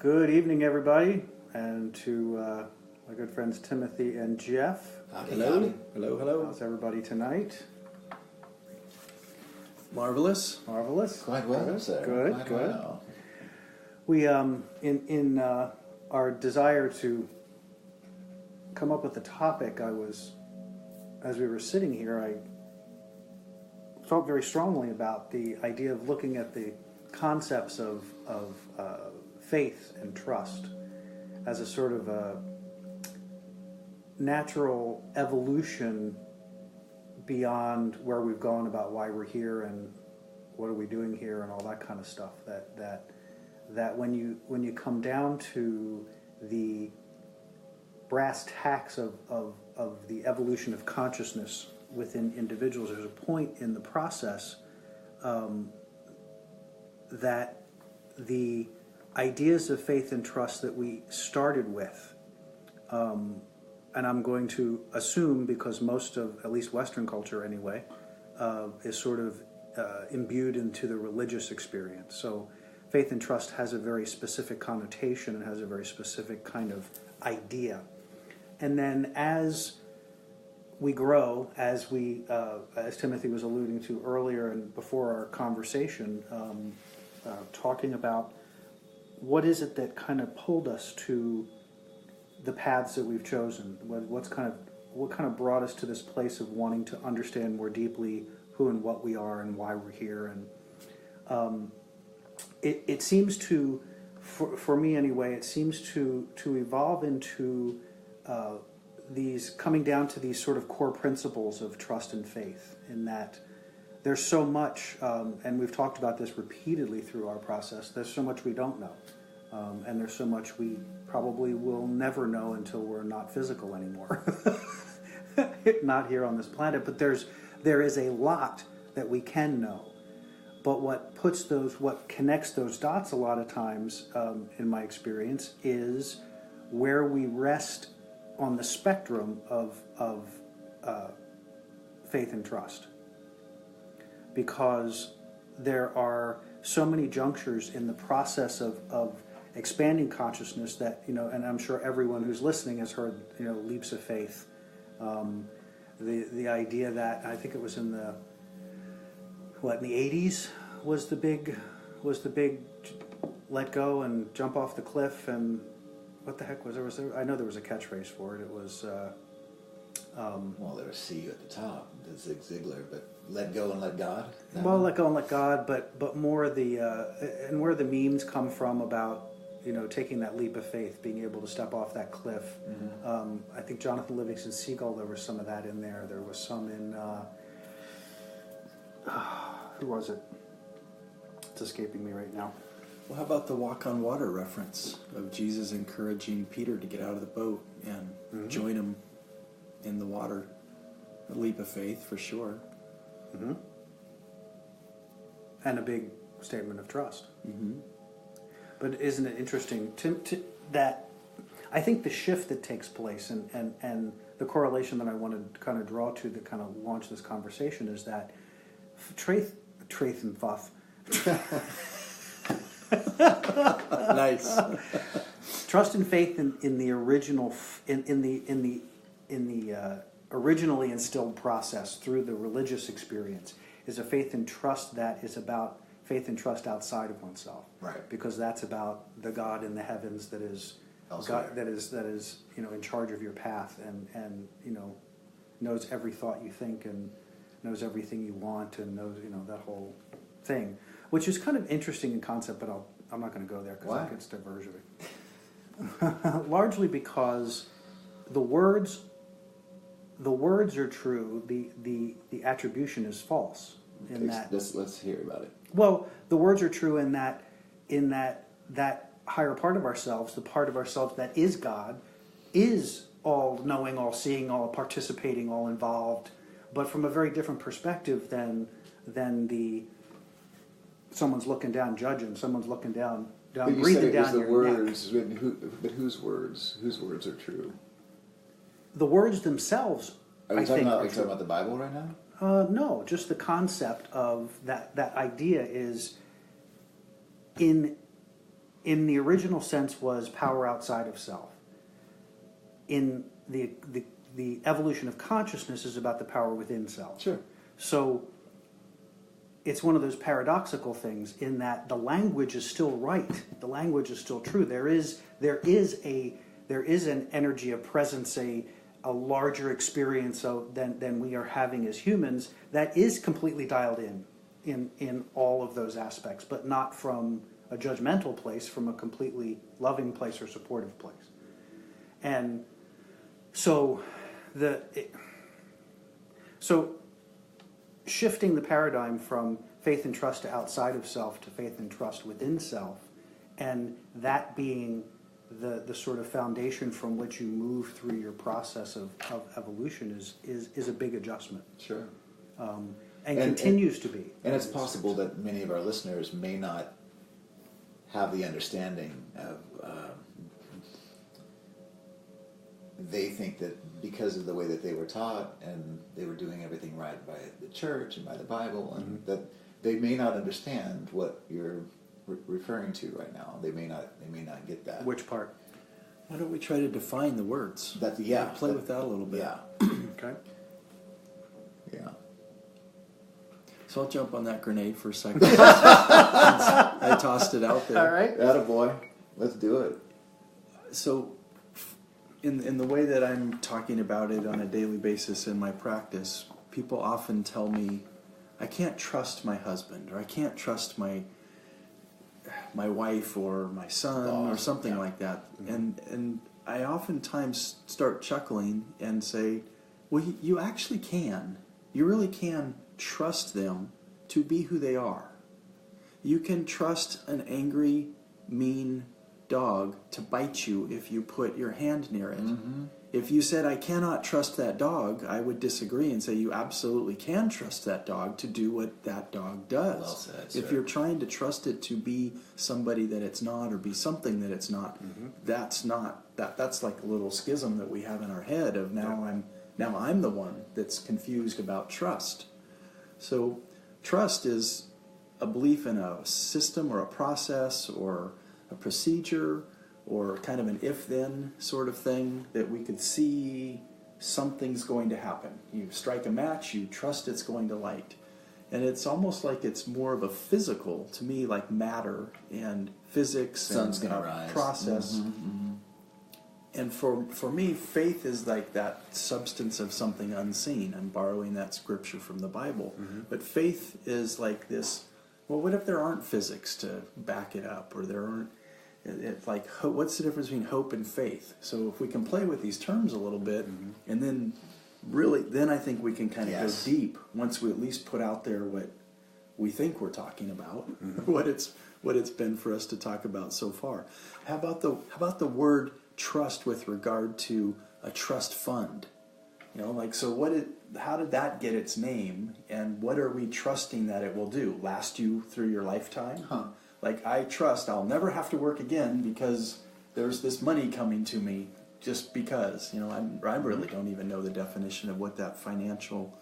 Good evening, everybody, and to my good friends Timothy and Jeff. Hello. Hello, hello. How's everybody tonight? Marvelous. Marvelous. Quite well, Good. sir. Good. Quite Good. well. We in our desire to come up with a topic, as we were sitting here, I felt very strongly about the idea of looking at the concepts of faith and trust as a sort of a natural evolution beyond where we've gone about why we're here and what are we doing here and all that kind of stuff. That when you come down to the brass tacks of the evolution of consciousness within individuals, there's a point in the process that the ideas of faith and trust that we started with, and I'm going to assume, because most of, at least Western culture anyway, is sort of imbued into the religious experience. So faith and trust has a very specific connotation and has a very specific kind of idea. And then as we grow, as Timothy was alluding to earlier and before our conversation, talking about what is it that kind of pulled us to the paths that we've chosen, what kind of brought us to this place of wanting to understand more deeply who and what we are and why we're here. And it seems to, for me anyway, it seems to evolve into these, coming down to these sort of core principles of trust and faith, in that there's so much, and we've talked about this repeatedly through our process, there's so much we don't know. And there's so much we probably will never know until we're not physical anymore. Not here on this planet, but there is a lot that we can know. But what connects those dots a lot of times, in my experience, is where we rest on the spectrum of faith and trust. Because there are so many junctures in the process of expanding consciousness that, and I'm sure everyone who's listening has heard, leaps of faith. The idea that, I think it was in the 80s was the big let go and jump off the cliff, and what the heck was there? I know there was a catchphrase for it. It was Well, there was "See You" at the top, the Zig Ziglar, but let go and let God. Well, let go and let God, but more the and where the memes come from about taking that leap of faith, being able to step off that cliff. Mm-hmm. I think Jonathan Livingston Seagull, there was some of that in there. There was some in who was it? It's escaping me right now. Well, how about the walk on water reference of Jesus encouraging Peter to get out of the boat and mm-hmm. join him in the water? A leap of faith, for sure. Mm-hmm. And a big statement of trust. Mm-hmm. But isn't it interesting that I think the shift that takes place and the correlation that I want to kind of draw to kind of launch this conversation is that Traith and Fuff. Nice. Trust and faith in the original in the originally instilled process through the religious experience is a faith and trust that is about faith and trust outside of oneself, right? Because that's about the God in the heavens that is God, that is in charge of your path and knows every thought you think and knows everything you want and knows that whole thing, which is kind of interesting in concept, but I'm not going to go there because that gets diversionary. Largely because the words are true, the attribution is false. Let's hear about it. Well, the words are true in that higher part of ourselves, the part of ourselves that is God, is all knowing, all seeing, all participating, all involved, but from a very different perspective than someone's looking down judging, someone's looking down but breathing down the your words, neck. but whose words? Whose words are true? The words themselves. Are you talking about the Bible right now? No, just the concept of that idea is in in the original sense was power outside of self. In the evolution of consciousness is about the power within self. Sure. So it's one of those paradoxical things in that the language is still right. The language is still true. There is an energy, a presence, a larger experience than we are having as humans that is completely dialed in all of those aspects, but not from a judgmental place, from a completely loving place or supportive place. And so shifting the paradigm from faith and trust to outside of self to faith and trust within self, and that being the sort of foundation from which you move through your process of evolution is a big adjustment. Sure. And continues to be. And it's possible that many of our listeners may not have the understanding of, they think that because of the way that they were taught and they were doing everything right by the church and by the Bible, and that they may not understand what you're referring to right now. They may not get that. Which part? Why don't we try to define the words? Play with that a little bit. Yeah. Okay. Yeah. So I'll jump on that grenade for a second. I tossed it out there. All right. Attaboy. Let's do it. So in the way that I'm talking about it on a daily basis in my practice, people often tell me, I can't trust my husband, or I can't trust my wife or my son or something like that. And I oftentimes start chuckling and say, well, you actually can. You really can trust them to be who they are. You can trust an angry, mean dog to bite you if you put your hand near it. If you said, I cannot trust that dog, I would disagree and say you absolutely can trust that dog to do what that dog does. Well said, if sir. you're trying to trust it to be somebody that it's not, or be something that it's not, that's like a little schism that we have in our head of now I'm the one that's confused about trust. So trust is a belief in a system or a process or a procedure or kind of an if-then sort of thing that we could see something's going to happen. You strike a match, you trust it's going to light. And it's almost like it's more of a physical, to me, like matter and physics Sun's and gonna rise. Process. And for me, faith is like that substance of something unseen. I'm borrowing that scripture from the Bible. But faith is like this, well, what if there aren't physics to back it up, or there aren't, it's like, what's the difference between hope and faith? So if we can play with these terms a little bit, and then really, then I think we can kind of go deep once we at least put out there what we think we're talking about, what it's been for us to talk about so far. How about the word trust with regard to a trust fund? You know, like, so how did that get its name, and what are we trusting that it will do? Last you through your lifetime? Like, I trust I'll never have to work again because there's this money coming to me just because. You know, I really don't even know the definition of what that financial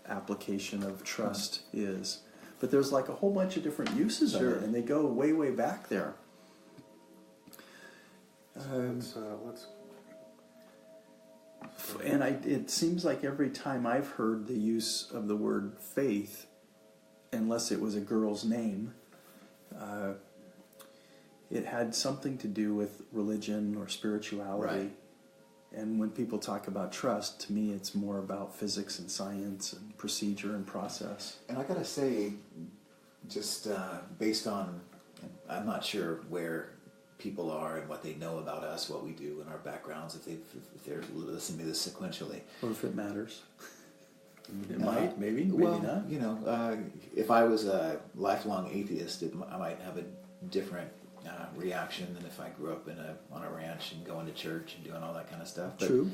application of trust is. But there's like a whole bunch of different uses of it, and they go way, way back there. It seems like every time I've heard the use of the word faith, unless it was a girl's name, it had something to do with religion or spirituality. Right. And when people talk about trust, to me it's more about physics and science and procedure and process. And I gotta say, just based on, I'm not sure where people are and what they know about us, what we do, and our backgrounds, if they're listening to this sequentially. Or if it matters. It might, maybe well, not. You know, if I was a lifelong atheist, I might have a different reaction than if I grew up on a ranch and going to church and doing all that kind of stuff. But, True.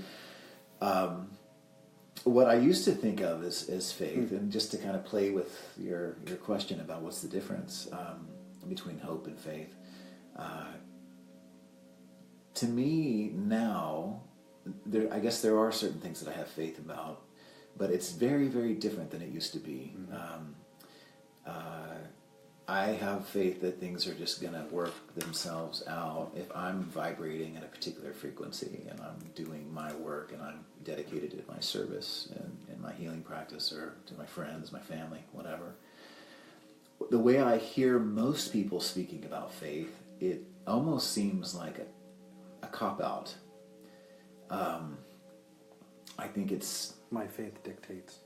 What I used to think of as faith, and just to kind of play with your question about what's the difference between hope and faith, to me now, I guess there are certain things that I have faith about, but it's very, very different than it used to be. I have faith that things are just going to work themselves out if I'm vibrating at a particular frequency and I'm doing my work and I'm dedicated to my service and my healing practice or to my friends, my family, whatever. The way I hear most people speaking about faith, it almost seems like a cop-out. I think it's... My faith dictates.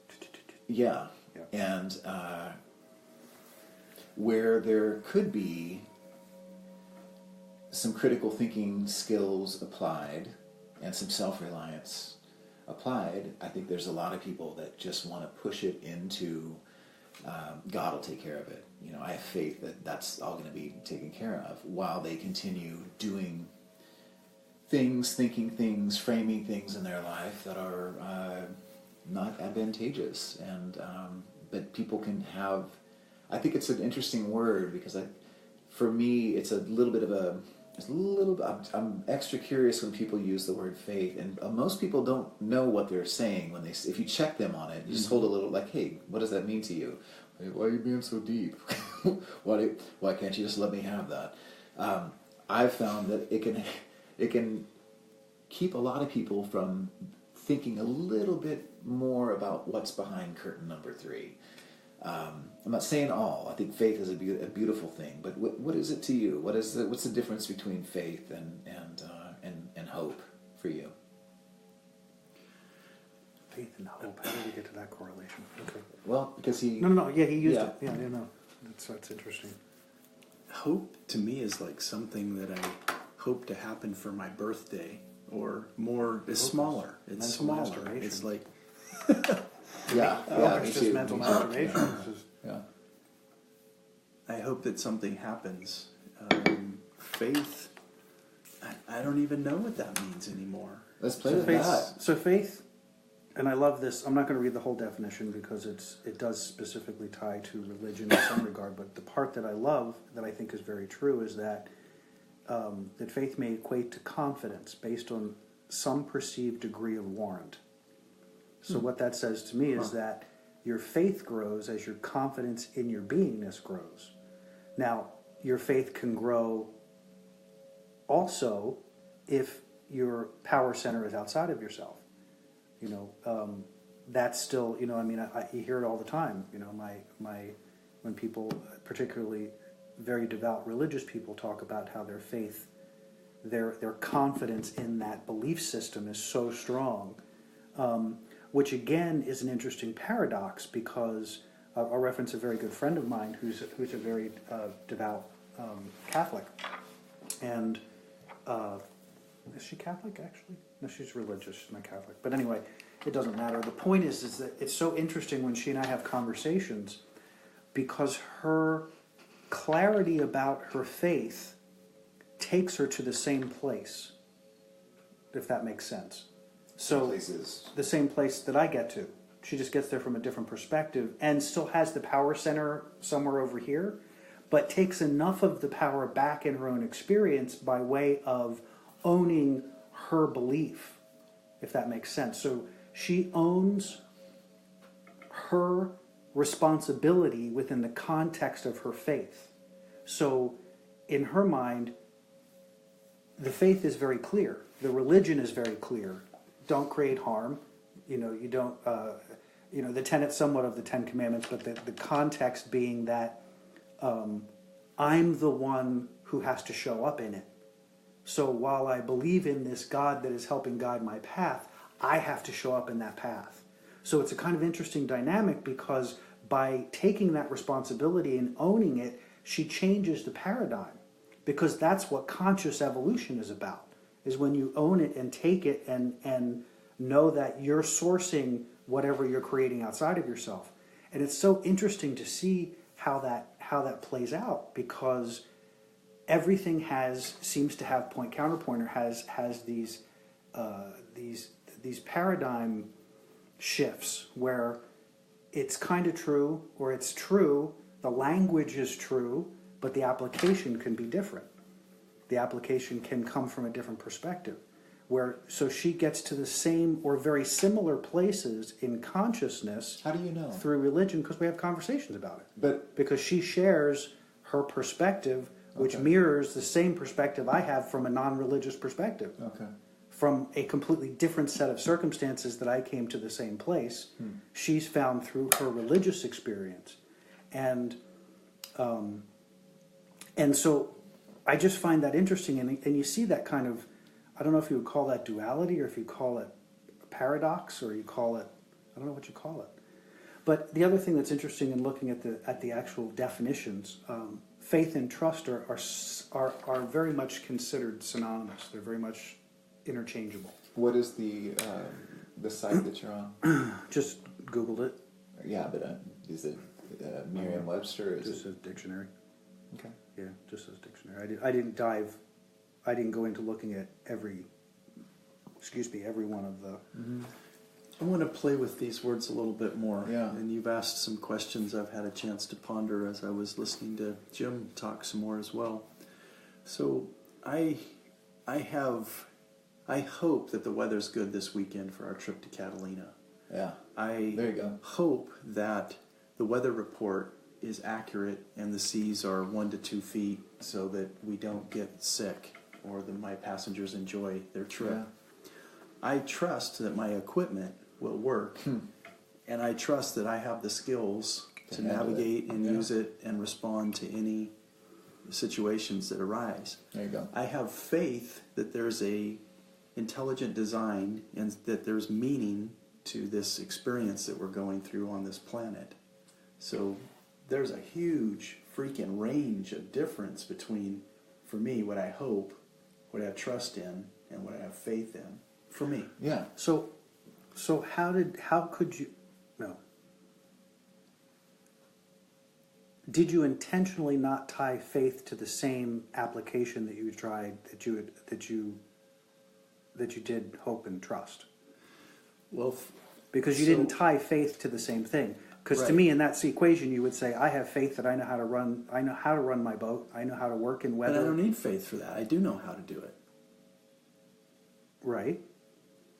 Yeah. And where there could be some critical thinking skills applied and some self-reliance applied, I think there's a lot of people that just want to push it into God will take care of it. You know, I have faith that that's all going to be taken care of, while they continue doing things, thinking things, framing things in their life that are not advantageous. And but people can have... I think it's an interesting word because for me, it's a little bit of a... I'm extra curious when people use the word faith, and most people don't know what they're saying when if you check them on it, you just hold a little like, hey, what does that mean to you? Why are you being so deep? Why can't you just let me have that? I've found that it can keep a lot of people from thinking a little bit more about what's behind curtain number 3. I'm not saying all. I think faith is a beautiful thing, but what is it to you? What's the difference between faith and hope for you? Faith and hope. How did we get to that correlation? Okay. Well, because he... No. Yeah, he used it. Yeah, no. That's interesting. Hope to me is like something that I hope to happen for my birthday, or more. It's smaller. It's Mental smaller. masturbation. It's like... Yeah, It's me just too. mental masturbation. It's just, Yeah. I hope that something happens. Faith, I don't even know what that means anymore. Let's play so with faith, that. So faith, and I love this. I'm not going to read the whole definition because it does specifically tie to religion in some regard. But the part that I love, that I think is very true, is that that faith may equate to confidence based on some perceived degree of warrant. So what that says to me is that your faith grows as your confidence in your beingness grows. Now, your faith can grow also if your power center is outside of yourself. You know, that's still, you know, I mean, you hear it all the time. You know, when people, particularly very devout religious people, talk about how their faith, their confidence in that belief system is so strong. Which again is an interesting paradox, because I'll reference a very good friend of mine who's a very devout Catholic, and is she Catholic actually? No, she's religious. She's not Catholic, but anyway, it doesn't matter. The point is that it's so interesting when she and I have conversations, because her clarity about her faith takes her to the same place, if that makes sense. So Places. the same place that I get to. She just gets there from a different perspective and still has the power center somewhere over here, but takes enough of the power back in her own experience by way of owning her belief, if that makes sense. So she owns her responsibility within the context of her faith. So in her mind, the faith is very clear. The religion is very clear. Don't create harm. You know, you don't, you know, the tenets somewhat of the Ten Commandments, but the context being that I'm the one who has to show up in it. So while I believe in this God that is helping guide my path, I have to show up in that path. So it's a kind of interesting dynamic, because by taking that responsibility and owning it, she changes the paradigm, because that's what conscious evolution is about. Is when you own it and take it and know that you're sourcing whatever you're creating outside of yourself. And it's so interesting to see how that plays out, because everything seems to have point counterpoint, or has these paradigm shifts where it's kind of true, or it's true, the language is true, but the application can be different. The application can come from a different perspective, so she gets to the same or very similar places in consciousness. How do you know? Through religion, because we have conversations about it. But because she shares her perspective, which Okay. mirrors the same perspective I have from a non-religious perspective. Okay. From a completely different set of circumstances that I came to the same place, she's found through her religious experience. And so I just find that interesting, and you see that kind of, I don't know if you would call that duality, or if you call it paradox, or you call it, I don't know what you call it. But the other thing that's interesting in looking at the actual definitions, faith and trust are very much considered synonymous. They're very much interchangeable. What is the site that you're on? Just Googled it. Yeah, but is it Merriam-Webster? Just says dictionary. Okay. Yeah, just says dictionary. I didn't go into looking at every one of the. I want to play with these words a little bit more. Yeah. And you've asked some questions I've had a chance to ponder as I was listening to Jim talk some more as well. So I hope that the weather's good this weekend for our trip to Catalina. Yeah. There you go. Hope that the weather report is accurate and the seas are 1 to 2 feet so that we don't get sick or that my passengers enjoy their trip. Yeah. I trust that my equipment will work, and I trust that I have the skills to navigate and use it and respond to any situations that arise. There you go. I have faith that there's a intelligent design and that there's meaning to this experience that we're going through on this planet. So there's a huge freaking range of difference between, for me, what I hope, what I have trust in, and what I have faith in. For me. Yeah. So how could you? No. Did you intentionally not tie faith to the same application that you tried that you did hope and trust? Well, because you didn't tie faith to the same thing. Because to me, in that equation, you would say, I have faith that I know how to run my boat. I know how to work in weather. But I don't need faith for that. I do know how to do it. Right.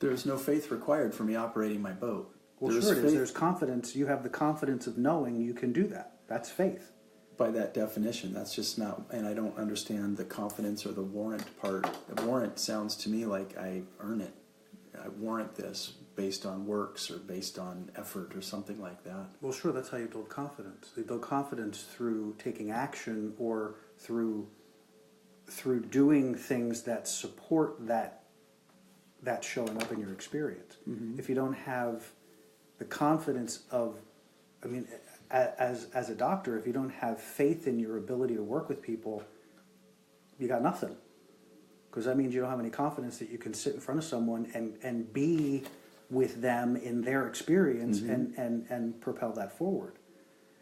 There's no faith required for me operating my boat. Well, sure it is. There's confidence. You have the confidence of knowing you can do that. That's faith. By that definition, that's just not, and I don't understand the confidence or the warrant part. A warrant sounds to me like I earn it. I warrant this based on works or based on effort or something like that. Well, sure, that's how you build confidence. You build confidence through taking action or through doing things that support that showing up in your experience. Mm-hmm. If you don't have the confidence of, I mean, as a doctor, if you don't have faith in your ability to work with people, you got nothing. Because that means you don't have any confidence that you can sit in front of someone and be with them in their experience and propel that forward.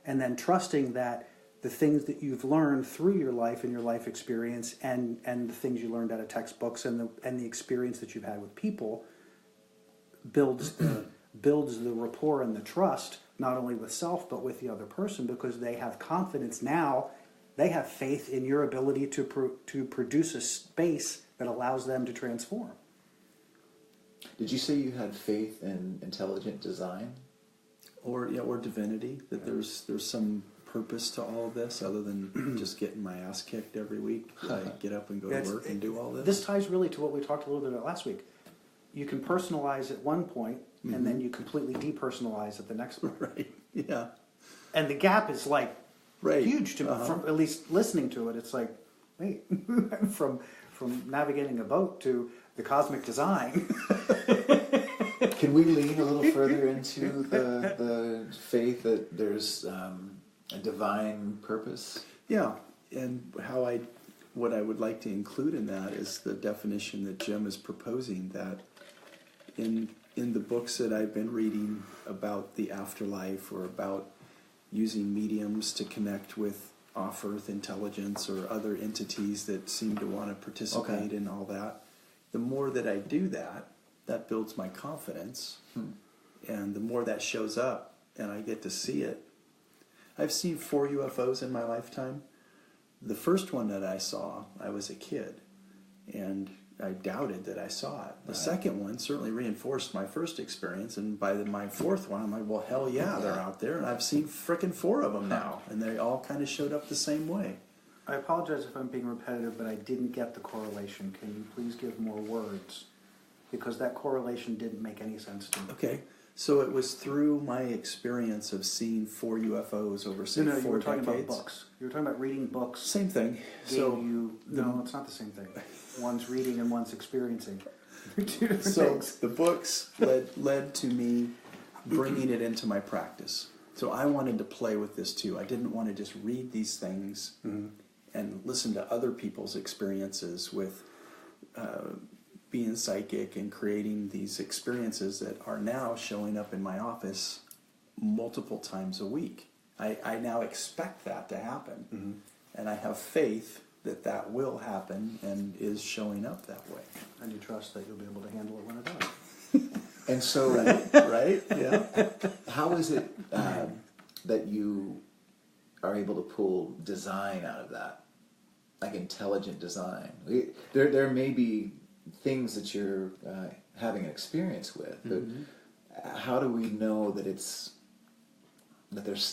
And then trusting that the things that you've learned through your life and your life experience and the things you learned out of textbooks and the experience that you've had with people builds the rapport and the trust, not only with self but with the other person, because they have confidence now. They have faith in your ability to produce a space that allows them to transform. Did you say you had faith in intelligent design? Or divinity, that there's some purpose to all of this other than just getting my ass kicked every week. I get up and go to work and do all this. This ties really to what we talked a little bit about last week. You can personalize at one point, and then you completely depersonalize at the next point. Right, yeah. And the gap is like huge to me. Uh-huh. From at least listening to it, it's like, wait, from navigating a boat to the cosmic design. Can we lean a little further into the faith that there's a divine purpose? Yeah, and what I would like to include in that is the definition that Jim is proposing, that in the books that I've been reading about the afterlife or about using mediums to connect with off-earth intelligence or other entities that seem to want to participate in all that, the more that I do that builds my confidence. And the more that shows up and I get to see it. I've seen 4 UFOs in my lifetime. The first one that I saw, I was a kid, and I doubted that I saw it. The second one certainly reinforced my first experience, and by my fourth one, I'm like, well, hell yeah, they're out there, and I've seen frickin' 4 of them now, and they all kind of showed up the same way. I apologize if I'm being repetitive, but I didn't get the correlation. Can you please give more words? Because that correlation didn't make any sense to me. Okay. So it was through my experience of seeing 4 UFOs over, say, No, you 4 were talking decades. about books. You were talking about reading books. Same thing. No, it's not the same thing. One's reading and one's experiencing. They're two different So things. the books led to me bringing it into my practice. So I wanted to play with this too. I didn't want to just read these things and listen to other people's experiences with being psychic and creating these experiences that are now showing up in my office multiple times a week. I now expect that to happen. And I have faith that will happen and is showing up that way. And you trust that you'll be able to handle it when it does. And so, Right? Yeah. how is it that you are able to pull design out of that, like intelligent design? There may be things that you're having an experience with, but how do we know that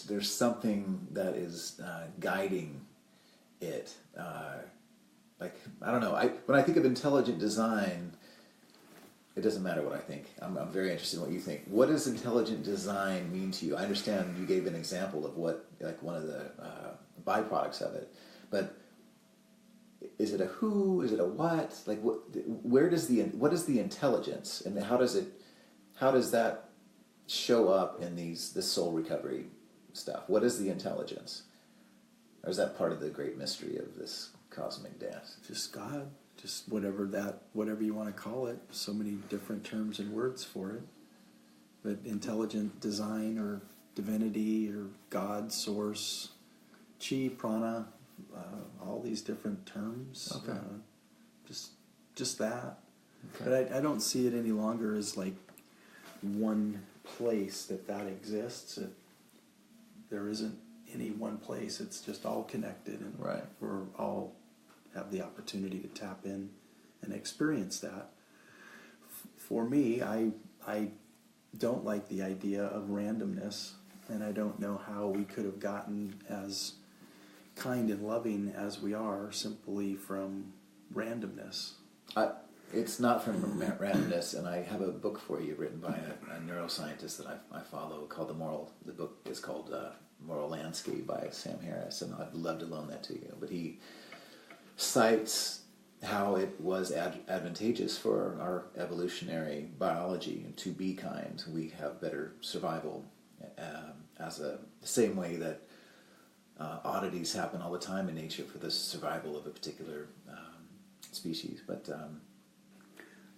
there's something that is guiding it? Like, I don't know. When I think of intelligent design, it doesn't matter what I think. I'm very interested in what you think. What does intelligent design mean to you? I understand you gave an example of what, like, one of the byproducts of it, but is it a who? Is it a what? Like, what is the intelligence, and how does that show up in this soul recovery stuff? What is the intelligence? Or is that part of the great mystery of this cosmic dance? Just God, just whatever you want to call it. So many different terms and words for it. But intelligent design or divinity or God, source, chi, prana, all these different terms. Okay. Just that. Okay. But I don't see it any longer as like one place that exists. There isn't any one place. It's just all connected, and Right. we're all have the opportunity to tap in and experience that. For me, I don't like the idea of randomness, and I don't know how we could have gotten as kind and loving as we are simply from randomness. It's not from randomness, and I have a book for you written by a neuroscientist that I follow called The book is called Moral Landscape by Sam Harris, and I'd love to loan that to you. But he cites how it was advantageous for our evolutionary biology to be kind. We have better survival the same way that oddities happen all the time in nature for the survival of a particular species. But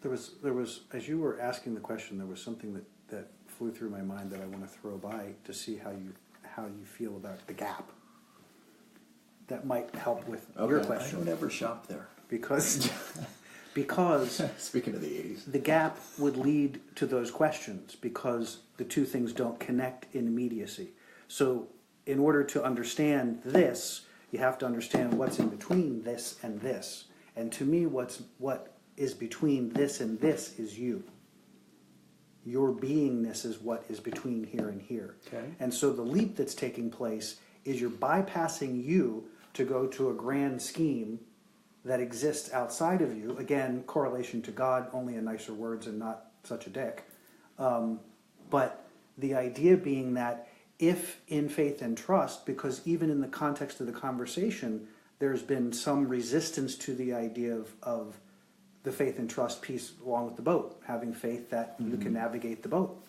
There was, as you were asking the question, there was something that flew through my mind that I want to throw by to see how you feel about the gap. That might help with your Okay. I question. don't ever shop there. Because speaking of the 80s, the gap would lead to those questions, because the two things don't connect in immediacy. So in order to understand this, you have to understand what's in between this and this. And to me, what is between this and this is you. Your beingness is what is between here and here. Okay. And so the leap that's taking place is you're bypassing you to go to a grand scheme that exists outside of you. Again, correlation to God, only in nicer words and not such a dick. But the idea being that if in faith and trust, because even in the context of the conversation, there's been some resistance to the idea of the faith and trust piece along with the boat, having faith that you can navigate the boat.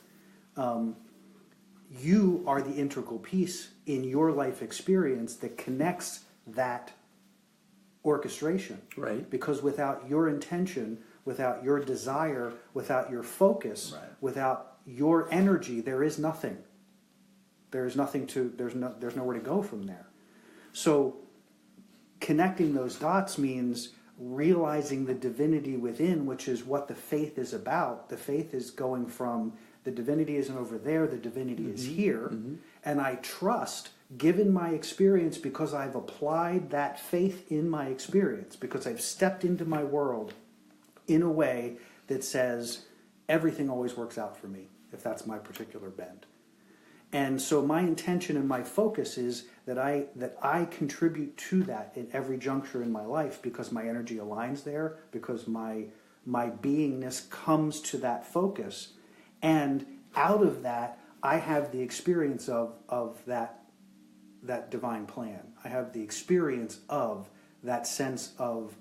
You are the integral piece in your life experience that connects that orchestration. Right. Because without your intention, without your desire, without your focus, Right. without your energy, there is nothing. There's nowhere to go from there. So connecting those dots means realizing the divinity within, which is what the faith is about. The faith is going from the divinity isn't over there, the divinity is here. And I trust, given my experience, because I've applied that faith in my experience, because I've stepped into my world in a way that says everything always works out for me, if that's my particular bent. And so my intention and my focus is that I contribute to that in every juncture in my life, because my energy aligns there, because my beingness comes to that focus, and out of that I have the experience of that divine plan. I have the experience of that sense of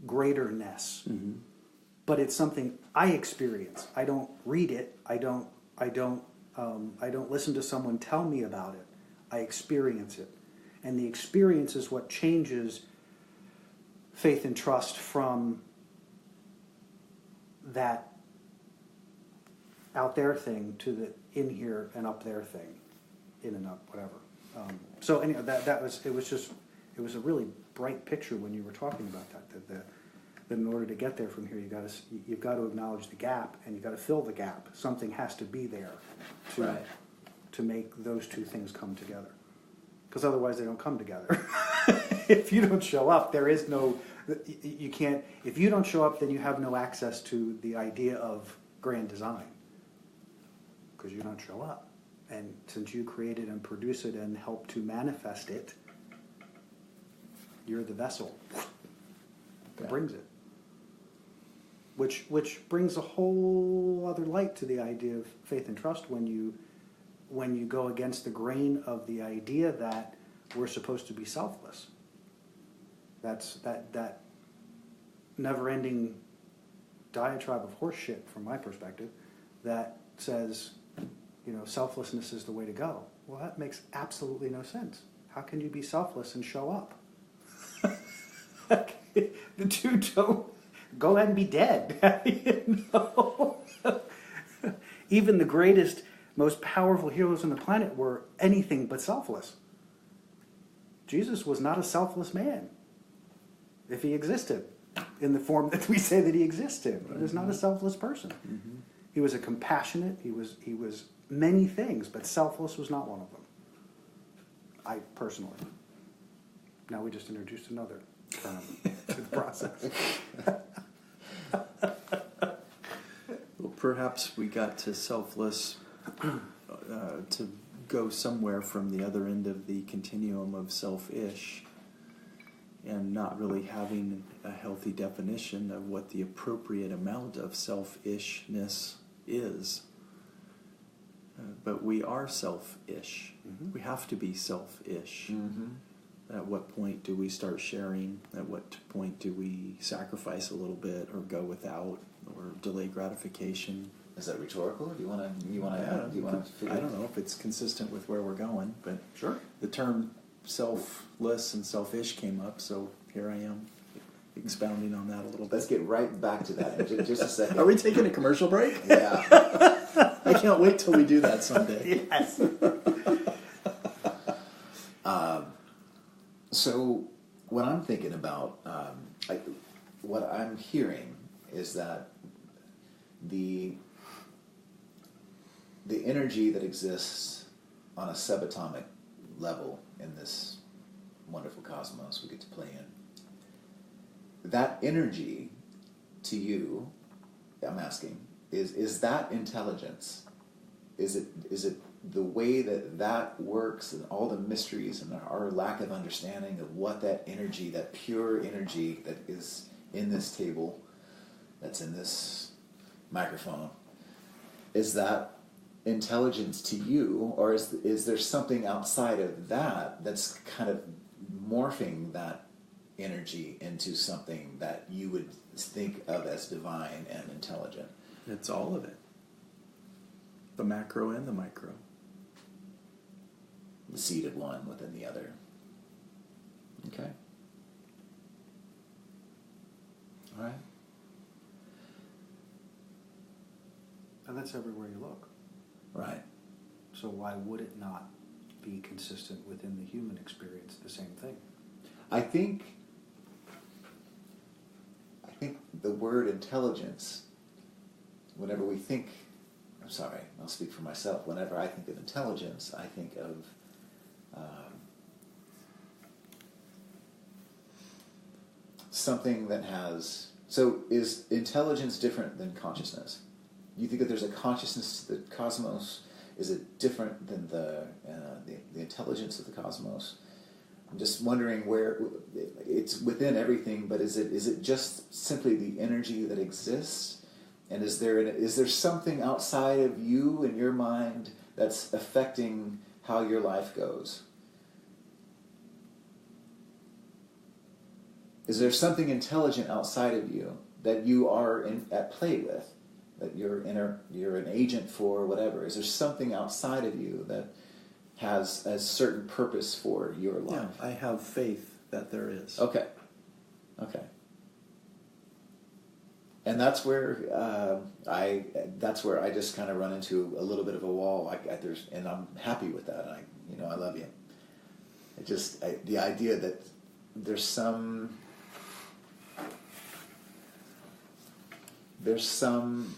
greaterness. Mm-hmm. But it's something I experience. I don't read it. I don't listen to someone tell me about it. I experience it. And the experience is what changes faith and trust from that out there thing to the in here and up there thing, in and up, whatever. So anyway, it was a really bright picture when you were talking about that in order to get there from here, you've got to acknowledge the gap, and you've got to fill the gap. Something has to be there to make those two things come together. Because otherwise they don't come together. If you don't show up, there is no, you can't, if you don't show up, then you have no access to the idea of grand design. Because you don't show up. And since you create it and produce it and help to manifest it, you're the vessel that brings it. Which brings a whole other light to the idea of faith and trust when you go against the grain of the idea that we're supposed to be selfless. That's that never-ending diatribe of horse shit from my perspective that says, selflessness is the way to go. Well, that makes absolutely no sense. How can you be selfless and show up? The two don't. Go ahead and be dead. Even the greatest, most powerful heroes on the planet were anything but selfless. Jesus was not a selfless man, if he existed in the form that we say that he exists in. He was not a selfless person. Mm-hmm. He was a compassionate. He was many things, but selfless was not one of them. I personally. Now we just introduced another term to the process. Well, perhaps we got to selfless to go somewhere from the other end of the continuum of selfish, and not really having a healthy definition of what the appropriate amount of selfishness is. But we are selfish. Mm-hmm. We have to be selfish. Mm-hmm. At what point do we start sharing? At what point do we sacrifice a little bit, or go without, or delay gratification? Is that rhetorical? Do you want to figure? I don't know if it's consistent with where we're going, but sure. The term selfless and selfish came up, so here I am expounding on that a little bit. Let's get right back to that in just a second. Are we taking a commercial break? Yeah. I can't wait till we do that someday. Yes. So what I'm thinking about, what I'm hearing is that the energy that exists on a subatomic level in this wonderful cosmos we get to play in, that energy to you, I'm asking, is that intelligence? Is it the way that works, and all the mysteries and our lack of understanding of what that energy, that pure energy that is in this table, that's in this microphone, is that intelligence to you, or is there something outside of that that's kind of morphing that energy into something that you would think of as divine and intelligent? It's all of it. The macro and the micro. The seed of one within the other. Okay. All right. And that's everywhere you look. Right. So why would it not be consistent within the human experience, the same thing? I think the word intelligence, whenever we think, I'm sorry, I'll speak for myself, whenever I think of intelligence, I think of something that has... So is intelligence different than consciousness? You think that there's a consciousness to the cosmos? Is it different than the intelligence of the cosmos? I'm just wondering where it's within everything, but is it just simply the energy that exists? And is there something outside of you and your mind that's affecting how your life goes? Is there something intelligent outside of you that you are at play with, that you're an agent for, whatever? Is there something outside of you that has a certain purpose for your life? Yeah, I have faith that there is. Okay. And that's where I just kind of run into a little bit of a wall. And I'm happy with that. I love you. The idea that there's some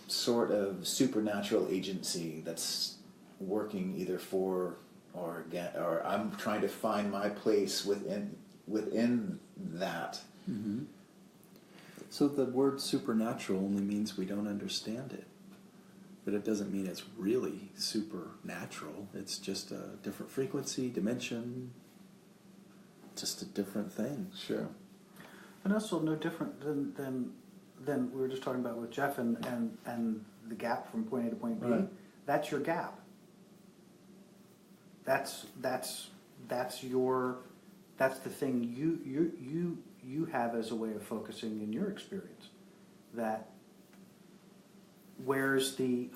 sort of supernatural agency that's working either for or again, or I'm trying to find my place within that. Mm-hmm. So the word supernatural only means we don't understand it, but it doesn't mean it's really supernatural. It's just a different frequency, dimension, just a different thing. Sure. And also no different than we were just talking about with Jeff and the gap from point A to point B. Right. That's your gap. That's the thing you have as a way of focusing in your experience. That where's the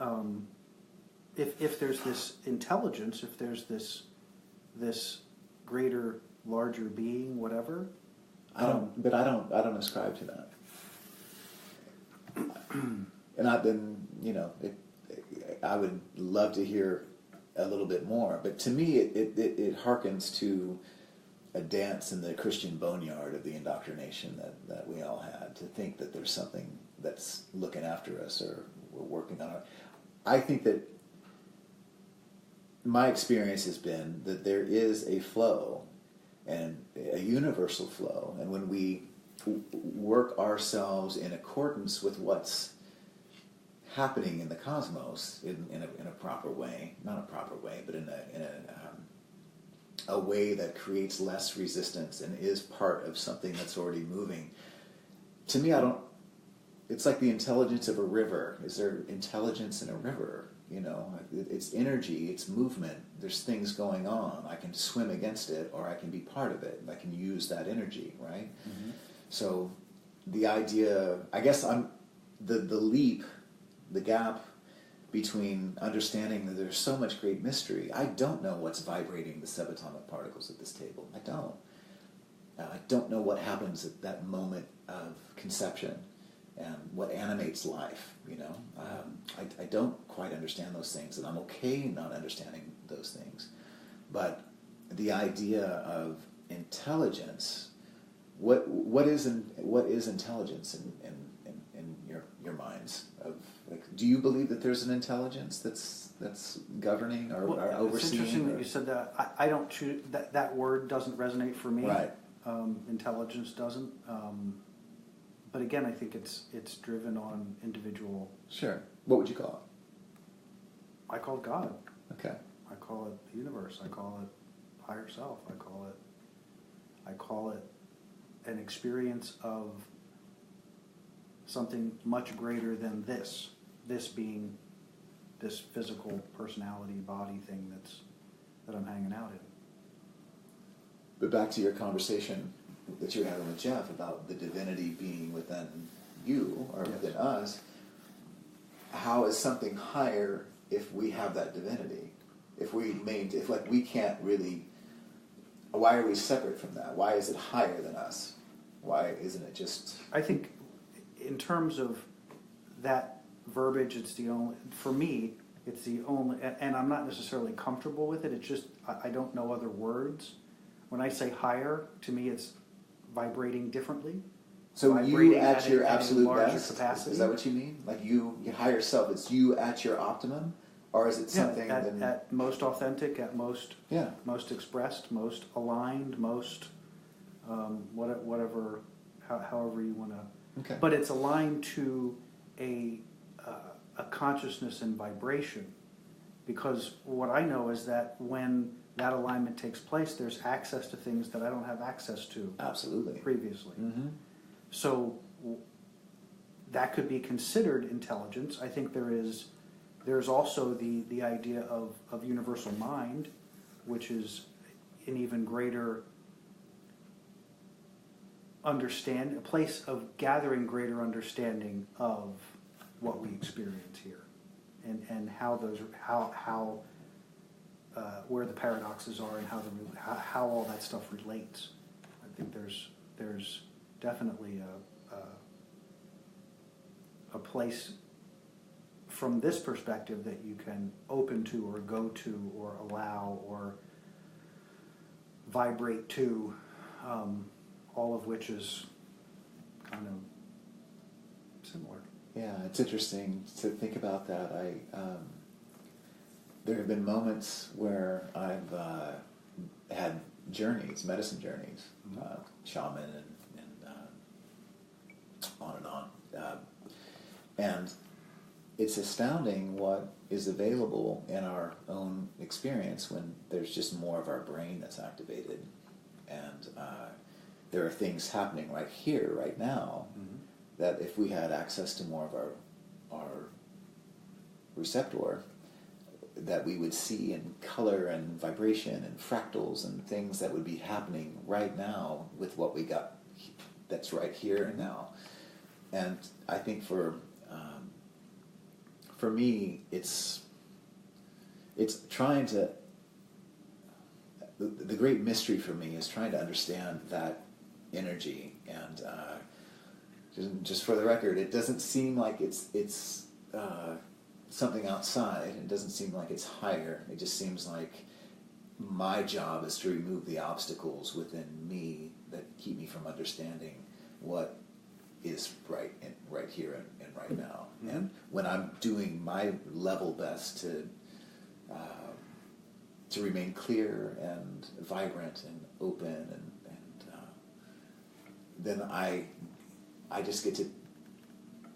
if there's this intelligence, if there's this greater, larger being, whatever. I don't ascribe to that. And I've been, I would love to hear a little bit more, but to me it harkens to a dance in the Christian boneyard of the indoctrination that we all had, to think that there's something that's looking after us or we're working on it. I think that my experience has been that there is a flow, and a universal flow, and when we work ourselves in accordance with what's happening in the cosmos in a proper way, not a proper way, but in a way that creates less resistance and is part of something that's already moving. To me, it's like the intelligence of a river. Is there intelligence in a river? It's energy, it's movement. There's things going on. I can swim against it, or I can be part of it. I can use that energy, right? Mm-hmm. So the idea, I guess the leap, the gap between understanding that there's so much great mystery. I don't know what's vibrating the subatomic particles at this table. I don't. I don't know what happens at that moment of conception and what animates life, I don't quite understand those things, and I'm okay not understanding those things. But the idea of intelligence, what is intelligence in your minds? Do you believe that there's an intelligence that's governing or overseeing? It's interesting that you said that. I don't choose that word doesn't resonate for me. Right. Intelligence doesn't. But again, I think it's driven on individual. Sure. What would you call it? I call it God. Okay. I call it the universe. I call it higher self. I call it an experience of something much greater than this. This being this physical personality body thing that I'm hanging out in. But back to your conversation that you were having with Jeff about the divinity being within you or within us. How is something higher if we have that divinity? If we can't really, why are we separate from that? Why is it higher than us? Why isn't it just? I think in terms of that verbiage, it's the only, for me, it's the only, and I'm not necessarily comfortable with it. It's just, I don't know other words. When I say higher, to me it's vibrating differently. So you at your absolute best? Capacity. Is that what you mean? Like you higher self, it's you at your optimum? Or is it something at most authentic, at most most expressed, most aligned, most whatever, however you want to. Okay. But it's aligned to a consciousness and vibration Because what I know is that when that alignment takes place, there's access to things that I don't have access to Absolutely. previously. Mm-hmm. So that could be considered intelligence. I think there's also the idea of universal mind, which is an even greater a place of gathering greater understanding of what we experience here, and how where the paradoxes are and how all that stuff relates. I think there's definitely a place from this perspective that you can open to or go to or allow or vibrate to, all of which is kind of similar. Yeah, it's interesting to think about that. There have been moments where I've had journeys, medicine journeys, shaman and on and on. And it's astounding what is available in our own experience when there's just more of our brain that's activated. And there are things happening right here, right now, that if we had access to more of our receptor, that we would see in color and vibration and fractals and things that would be happening right now with what we got that's right here and now. And I think for me, it's trying to, the great mystery for me is trying to understand that energy. And just for the record, it doesn't seem like it's something outside. It doesn't seem like it's higher. It just seems like my job is to remove the obstacles within me that keep me from understanding what is right here and right now. Mm-hmm. And when I'm doing my level best to remain clear and vibrant and open, and then I just get to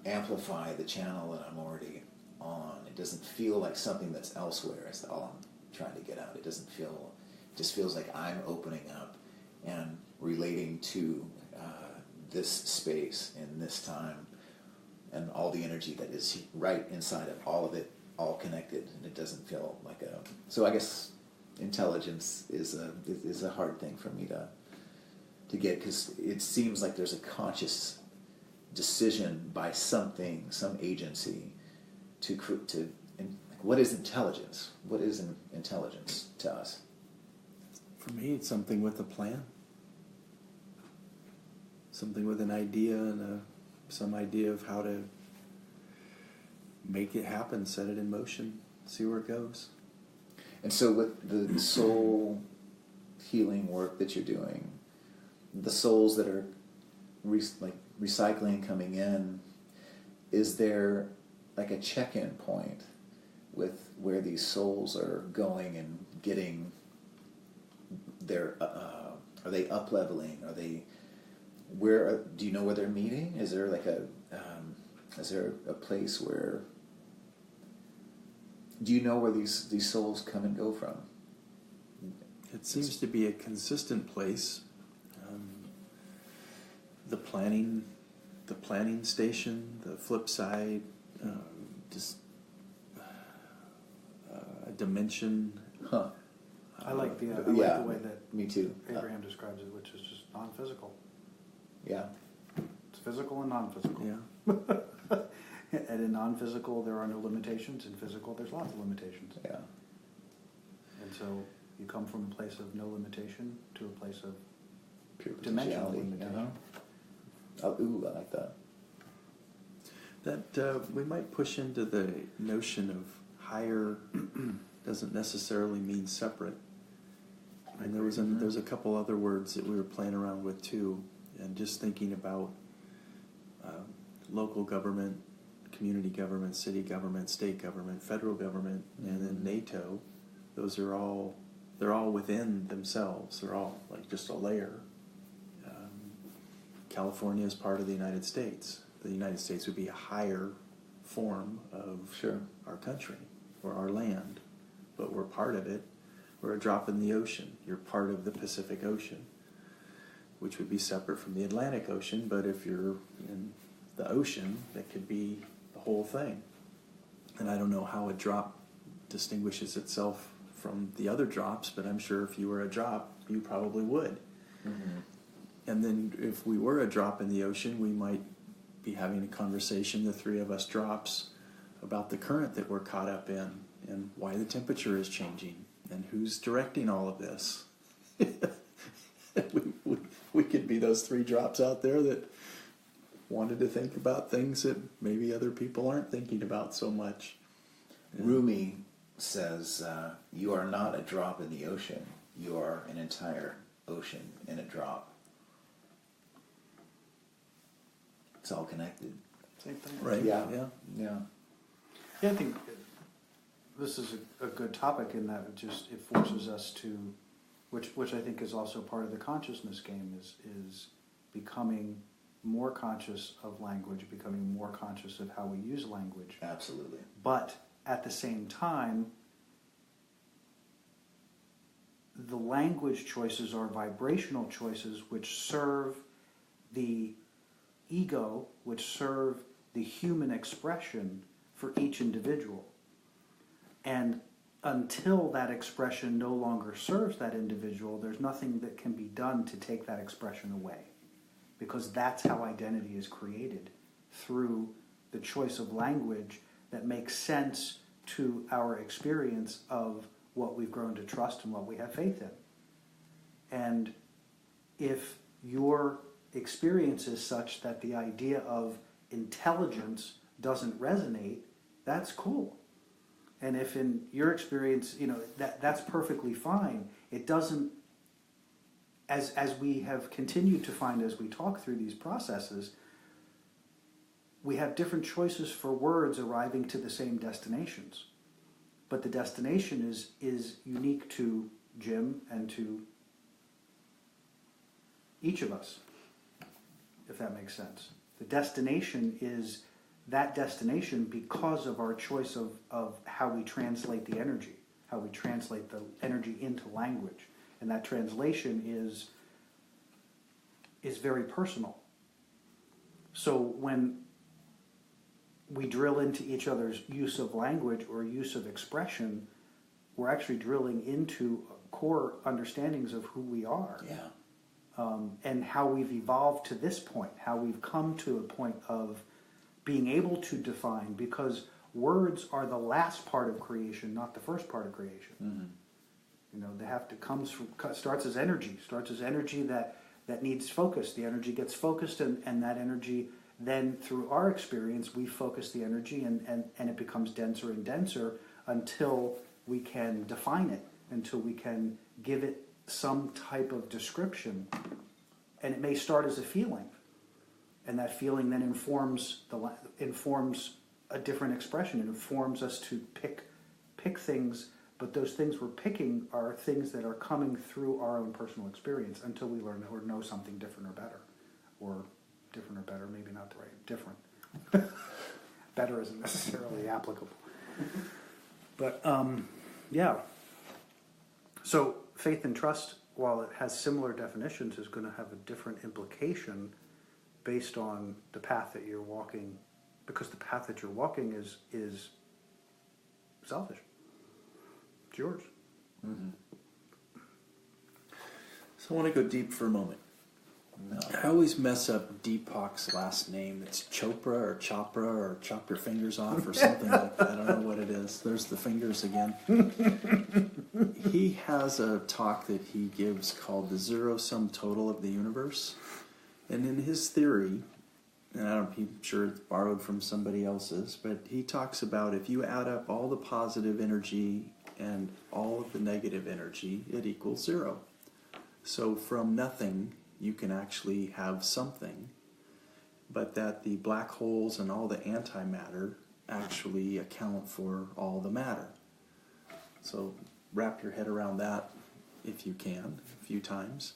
amplify the channel that I'm already on. It doesn't feel like something that's elsewhere. That's all I'm trying to get out. It doesn't feel. It just feels like I'm opening up and relating to this space and this time and all the energy that is right inside of all of it, all connected, and it doesn't feel like a. So I guess intelligence is a hard thing for me to get, because it seems like there's a conscious decision by something, some agency, what is intelligence? What is intelligence to us? For me, it's something with a plan. Something with an idea and some idea of how to make it happen, set it in motion, see where it goes. And so with the soul healing work that you're doing, the souls that are recycling, coming in, is there like a check-in point with where these souls are going and getting their, are they up-leveling? Are they, do you know where they're meeting? Is there like is there a place where, do you know where these souls come and go from? It seems to be a consistent place. The planning station, the flip side, just a dimension. Huh. I like the way that me too. Abraham describes it, which is just non-physical. Yeah. It's physical and non-physical. Yeah. And in non-physical, there are no limitations. In physical, there's lots of limitations. Yeah. And so you come from a place of no limitation to a place of Pure dimensional potentiality. limitation. Oh, ooh, I like that. That we might push into the notion of higher doesn't necessarily mean separate. And there's a couple other words that we were playing around with too, and just thinking about local government, community government, city government, state government, federal government, and then NATO. They're all within themselves. They're all like just a layer. California is part of the United States. The United States would be a higher form of Sure. our country or our land. but we're part of it. We're a drop in the ocean. You're part of the Pacific Ocean, which would be separate from the Atlantic Ocean, but if you're in the ocean, that could be the whole thing. And I don't know how a drop distinguishes itself from the other drops, but I'm sure if you were a drop, you probably would. Mm-hmm. And then if we were a drop in the ocean, we might be having a conversation, the three of us drops, about the current that we're caught up in and why the temperature is changing and who's directing all of this. we could be those three drops out there that wanted to think about things that maybe other people aren't thinking about so much. Rumi says, you are not a drop in the ocean. You are an entire ocean in a drop. It's all connected. Same thing. Right? Yeah. Yeah. Yeah, I think this is a good topic in that it forces us to, which I think is also part of the consciousness game, is becoming more conscious of language, becoming more conscious of how we use language. Absolutely. But at the same time, the language choices are vibrational choices which serve the ego, which serve the human expression for each individual. And until that expression no longer serves that individual, there's nothing that can be done to take that expression away. Because that's how identity is created, through the choice of language that makes sense to our experience of what we've grown to trust and what we have faith in. And if your experience is such that the idea of intelligence doesn't resonate, that's cool. And if in your experience, that's perfectly fine. It doesn't, as we have continued to find as we talk through these processes, we have different choices for words arriving to the same destinations. But the destination is unique to Jim and to each of us, if that makes sense. The destination is that destination because of our choice of how we translate the energy, how we translate the energy into language. And that translation is very personal. So when we drill into each other's use of language or use of expression, we're actually drilling into core understandings of who we are. Yeah. And how we've evolved to this point, how we've come to a point of being able to define, because words are the last part of creation, not the first part of creation. Mm-hmm. They have to starts as energy that needs focus. The energy gets focused, and that energy then, through our experience, we focus the energy, and it becomes denser and denser until we can define it, until we can give it some type of description. And it may start as a feeling, and that feeling then informs a different expression. It informs us to pick things, but those things we're picking are things that are coming through our own personal experience until we learn or know something different or better. Or different or better, maybe not the right, different. Better isn't necessarily applicable. But, yeah. So faith and trust, while it has similar definitions, is going to have a different implication based on the path that you're walking, because the path that you're walking is selfish. It's yours. Mm-hmm. So I want to go deep for a moment. No. I always mess up Deepak's last name. It's Chopra or Chopra or Chop Your Fingers Off or something like that. I don't know what it is. There's the fingers again. He has a talk that he gives called The Zero Sum Total of the Universe. And in his theory, and I'm sure it's borrowed from somebody else's, but he talks about if you add up all the positive energy and all of the negative energy, it equals zero. So from nothing, you can actually have something, but that the black holes and all the antimatter actually account for all the matter. So wrap your head around that if you can, a few times.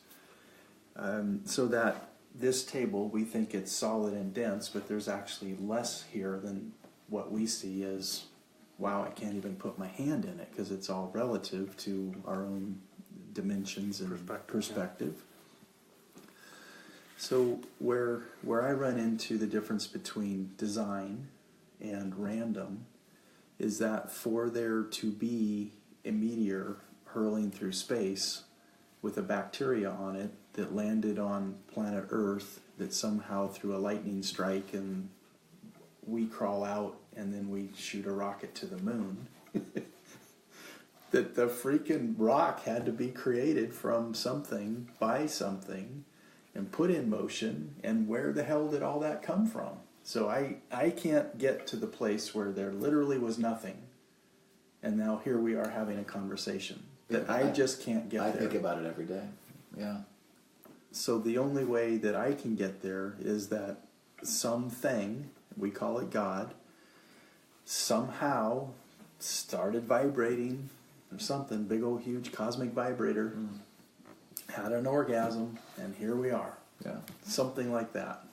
So that this table, we think it's solid and dense, but there's actually less here than what we see as wow, I can't even put my hand in it because it's all relative to our own dimensions and perspective. So where I run into the difference between design and random is that for there to be a meteor hurling through space with a bacteria on it that landed on planet Earth, that somehow threw a lightning strike and we crawl out and then we shoot a rocket to the moon, that the freaking rock had to be created from something, by something, and put in motion, and where the hell did all that come from? So I can't get to the place where there literally was nothing, and now here we are having a conversation. That I just can't get there. I think about it every day. Yeah. So the only way that I can get there is that something, we call it God, somehow started vibrating or something, big old huge cosmic vibrator, had an orgasm, and here we are. Yeah. Something like that.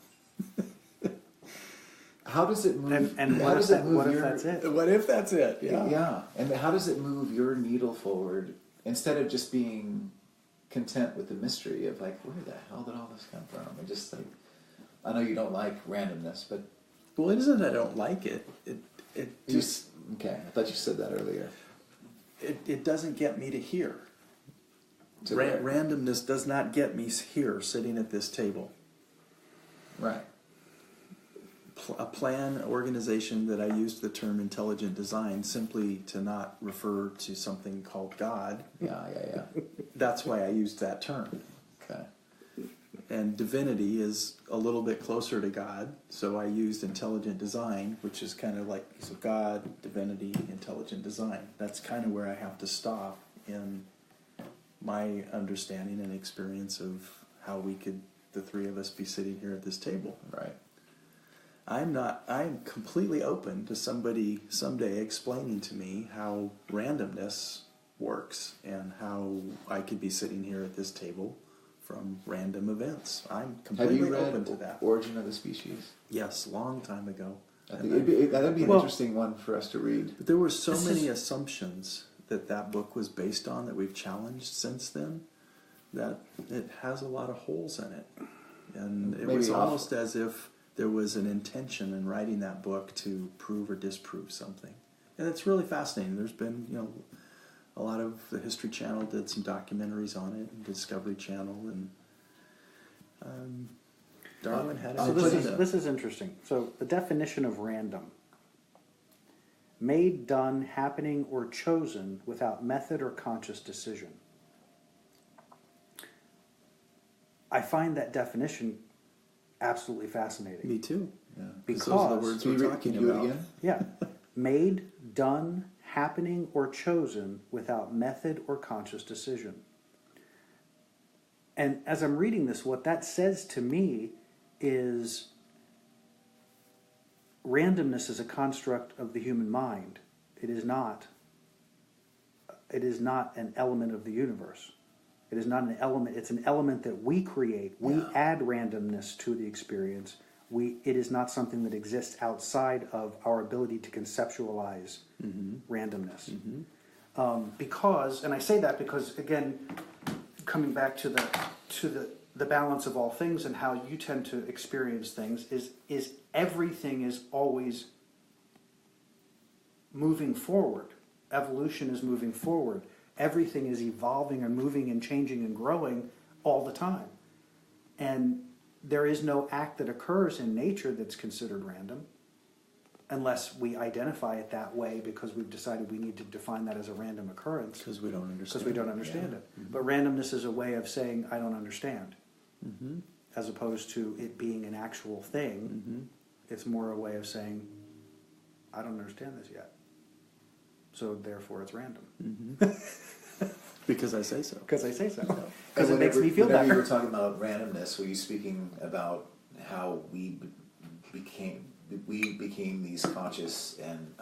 How does it move? And how does it move what if your, that's it? What if that's it? Yeah. Yeah. And how does it move your needle forward instead of just being content with the mystery of like, where the hell did all this come from? And just like, I know you don't like randomness, but Well, it isn't I don't like it. It just... Okay, I thought you said that earlier. It doesn't get me to here. To where? Randomness does not get me here, sitting at this table. Right. A plan, organization that I used the term intelligent design simply to not refer to something called God. Yeah. That's why I used that term. Okay. And divinity is a little bit closer to God, so I used intelligent design, which is kind of like, so God, divinity, intelligent design. That's kind of where I have to stop in my understanding and experience of how we could, the three of us, be sitting here at this table. Right. I'm completely open to somebody someday explaining to me how randomness works and how I could be sitting here at this table from random events. I'm Have completely you read open to that. Origin of the Species? Yes, long time ago. I think that'd be an interesting one for us to read. But there were so many assumptions that book was based on that we've challenged since then that it has a lot of holes in it. And it was almost as if there was an intention in writing that book to prove or disprove something. And it's really fascinating. There's been, a lot of the History Channel did some documentaries on it, and Discovery Channel, and Darwin had So it. this is interesting. So the definition of random: made, done, happening, or chosen without method or conscious decision. I find that definition absolutely fascinating. Me too. Yeah. Because those are the words we're talking Can you do about. it again? Yeah. Made, done, happening, or chosen without method or conscious decision. And as I'm reading this, what that says to me is randomness is a construct of the human mind. It is not an element of the universe. It is not an element. It's an element that we create. We add randomness to the experience. It is not something that exists outside of our ability to conceptualize randomness. Because, and I say that because, again, coming back to the balance of all things and how you tend to experience things is everything is always moving forward. Evolution is moving forward. Everything is evolving and moving and changing and growing all the time. And there is no act that occurs in nature that's considered random unless we identify it that way because we've decided we need to define that as a random occurrence. Because we don't understand. Because we don't understand it. But randomness is a way of saying, I don't understand. As opposed to it being an actual thing, it's more a way of saying, I don't understand this yet. So therefore it's random. Because I say so. Because I say so. And Because it makes me feel whenever better. you were talking about randomness, were you speaking about how we became these conscious and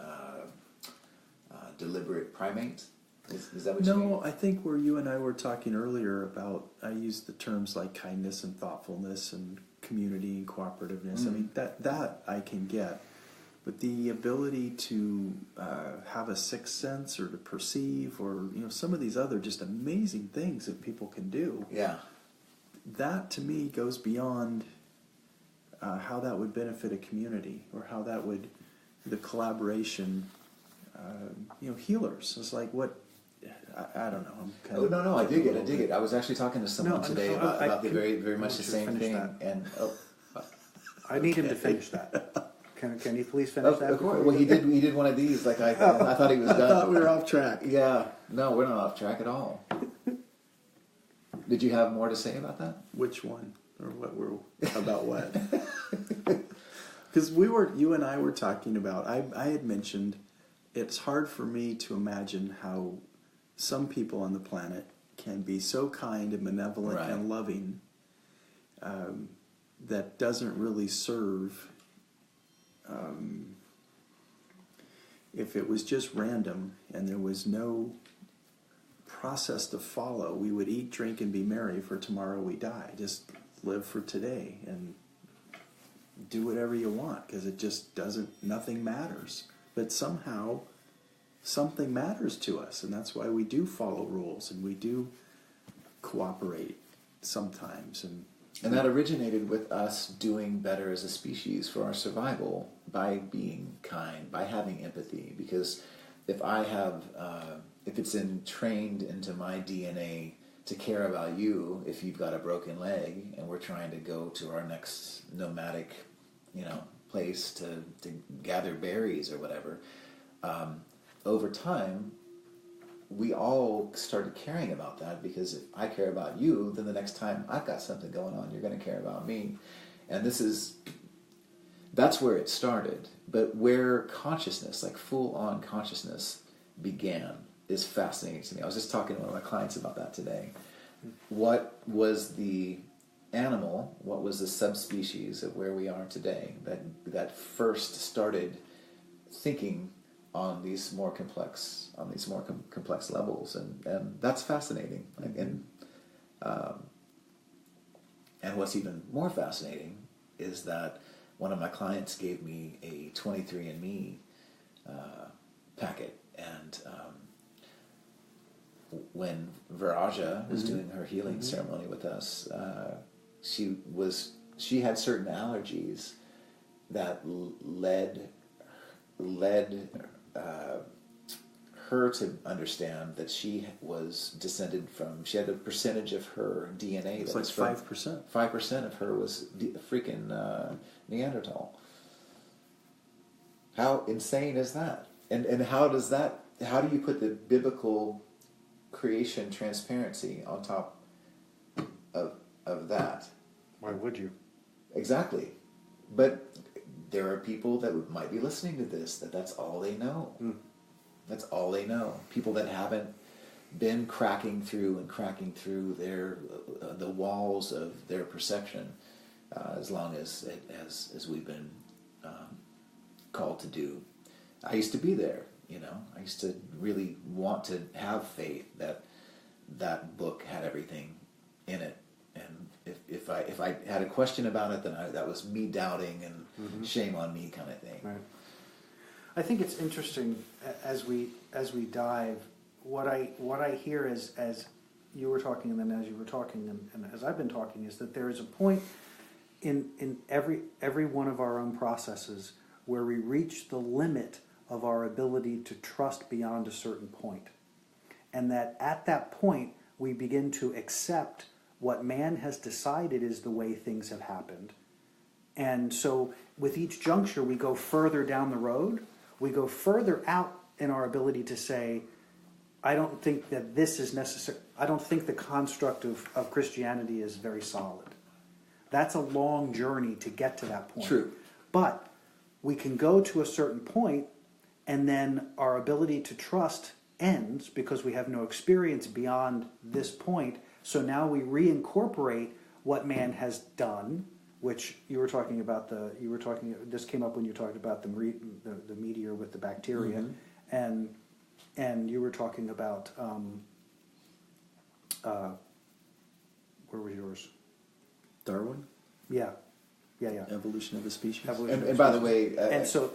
deliberate primates? Is that what you mean? No, I think where you and I were talking earlier about, I used the terms like kindness and thoughtfulness and community and cooperativeness. I mean, that I can get. But the ability to have a sixth sense or to perceive, or some of these other just amazing things that people can do. Yeah. That to me goes beyond how that would benefit a community, or how that would, the collaboration, healers. It's like what, I don't know. I'm kind No, I dig it. I was actually talking to someone today about the very, very much the same thing. That. And I need him to finish that. Can you please finish that? Of course. Well, he did one of these. Like I thought he was done. I thought we were off track. Yeah. No, we're not off track at all. Did you have more to say about that? Which one? Or about what? Because you and I were talking about, I had mentioned, it's hard for me to imagine how some people on the planet can be so kind and benevolent and loving that doesn't really serve. If it was just random and there was no process to follow, we would eat, drink, and be merry, for tomorrow we die. Just live for today and do whatever you want, because it just nothing matters. But somehow something matters to us, and that's why we do follow rules and we do cooperate sometimes. And that originated with us doing better as a species for our survival by being kind, by having empathy. Because if I have, if it's trained into my DNA to care about you, if you've got a broken leg and we're trying to go to our next nomadic, place to gather berries or whatever, over time, we all started caring about that, because if I care about you, then the next time I've got something going on, you're going to care about me. And that's where it started. But where consciousness, like full-on consciousness, began is fascinating to me. I was just talking to one of my clients about that today. What was the animal, what was the subspecies of where we are today that first started thinking on these more complex levels, and that's fascinating. And what's even more fascinating is that one of my clients gave me a 23andMe packet, and when Viraja was doing her healing ceremony with us, she had certain allergies that led her to understand that she was descended from, she had a percentage of her DNA. It's like 5%. 5% of her was freaking Neanderthal. How insane is that? And how do you put the biblical creation transparency on top of that? Why would you? Exactly. But there are people that might be listening to this, that's all they know. That's all they know. People that haven't been cracking through the walls of their perception, as long as we've been called to do. I used to be there, I used to really want to have faith that book had everything in it. And if I had a question about it, then that was me doubting and shame on me kind of thing. Right. I think it's interesting as we dive. What I hear as you were talking, and then as you were talking, and as I've been talking, is that there is a point in every one of our own processes where we reach the limit of our ability to trust beyond a certain point, and that at that point we begin to accept what man has decided is the way things have happened. And so with each juncture we go further down the road, we go further out in our ability to say, I don't think that this is necessary. I don't think the construct of Christianity is very solid. That's a long journey to get to that point. True. But we can go to a certain point, and then our ability to trust ends because we have no experience beyond this point. So now we reincorporate what man has done, which you were talking about. This came up when you talked about the meteor with the bacteria, and you were talking about where was yours? Darwin? Yeah. Yeah. Evolution of a species. Evolution. And by the way, And so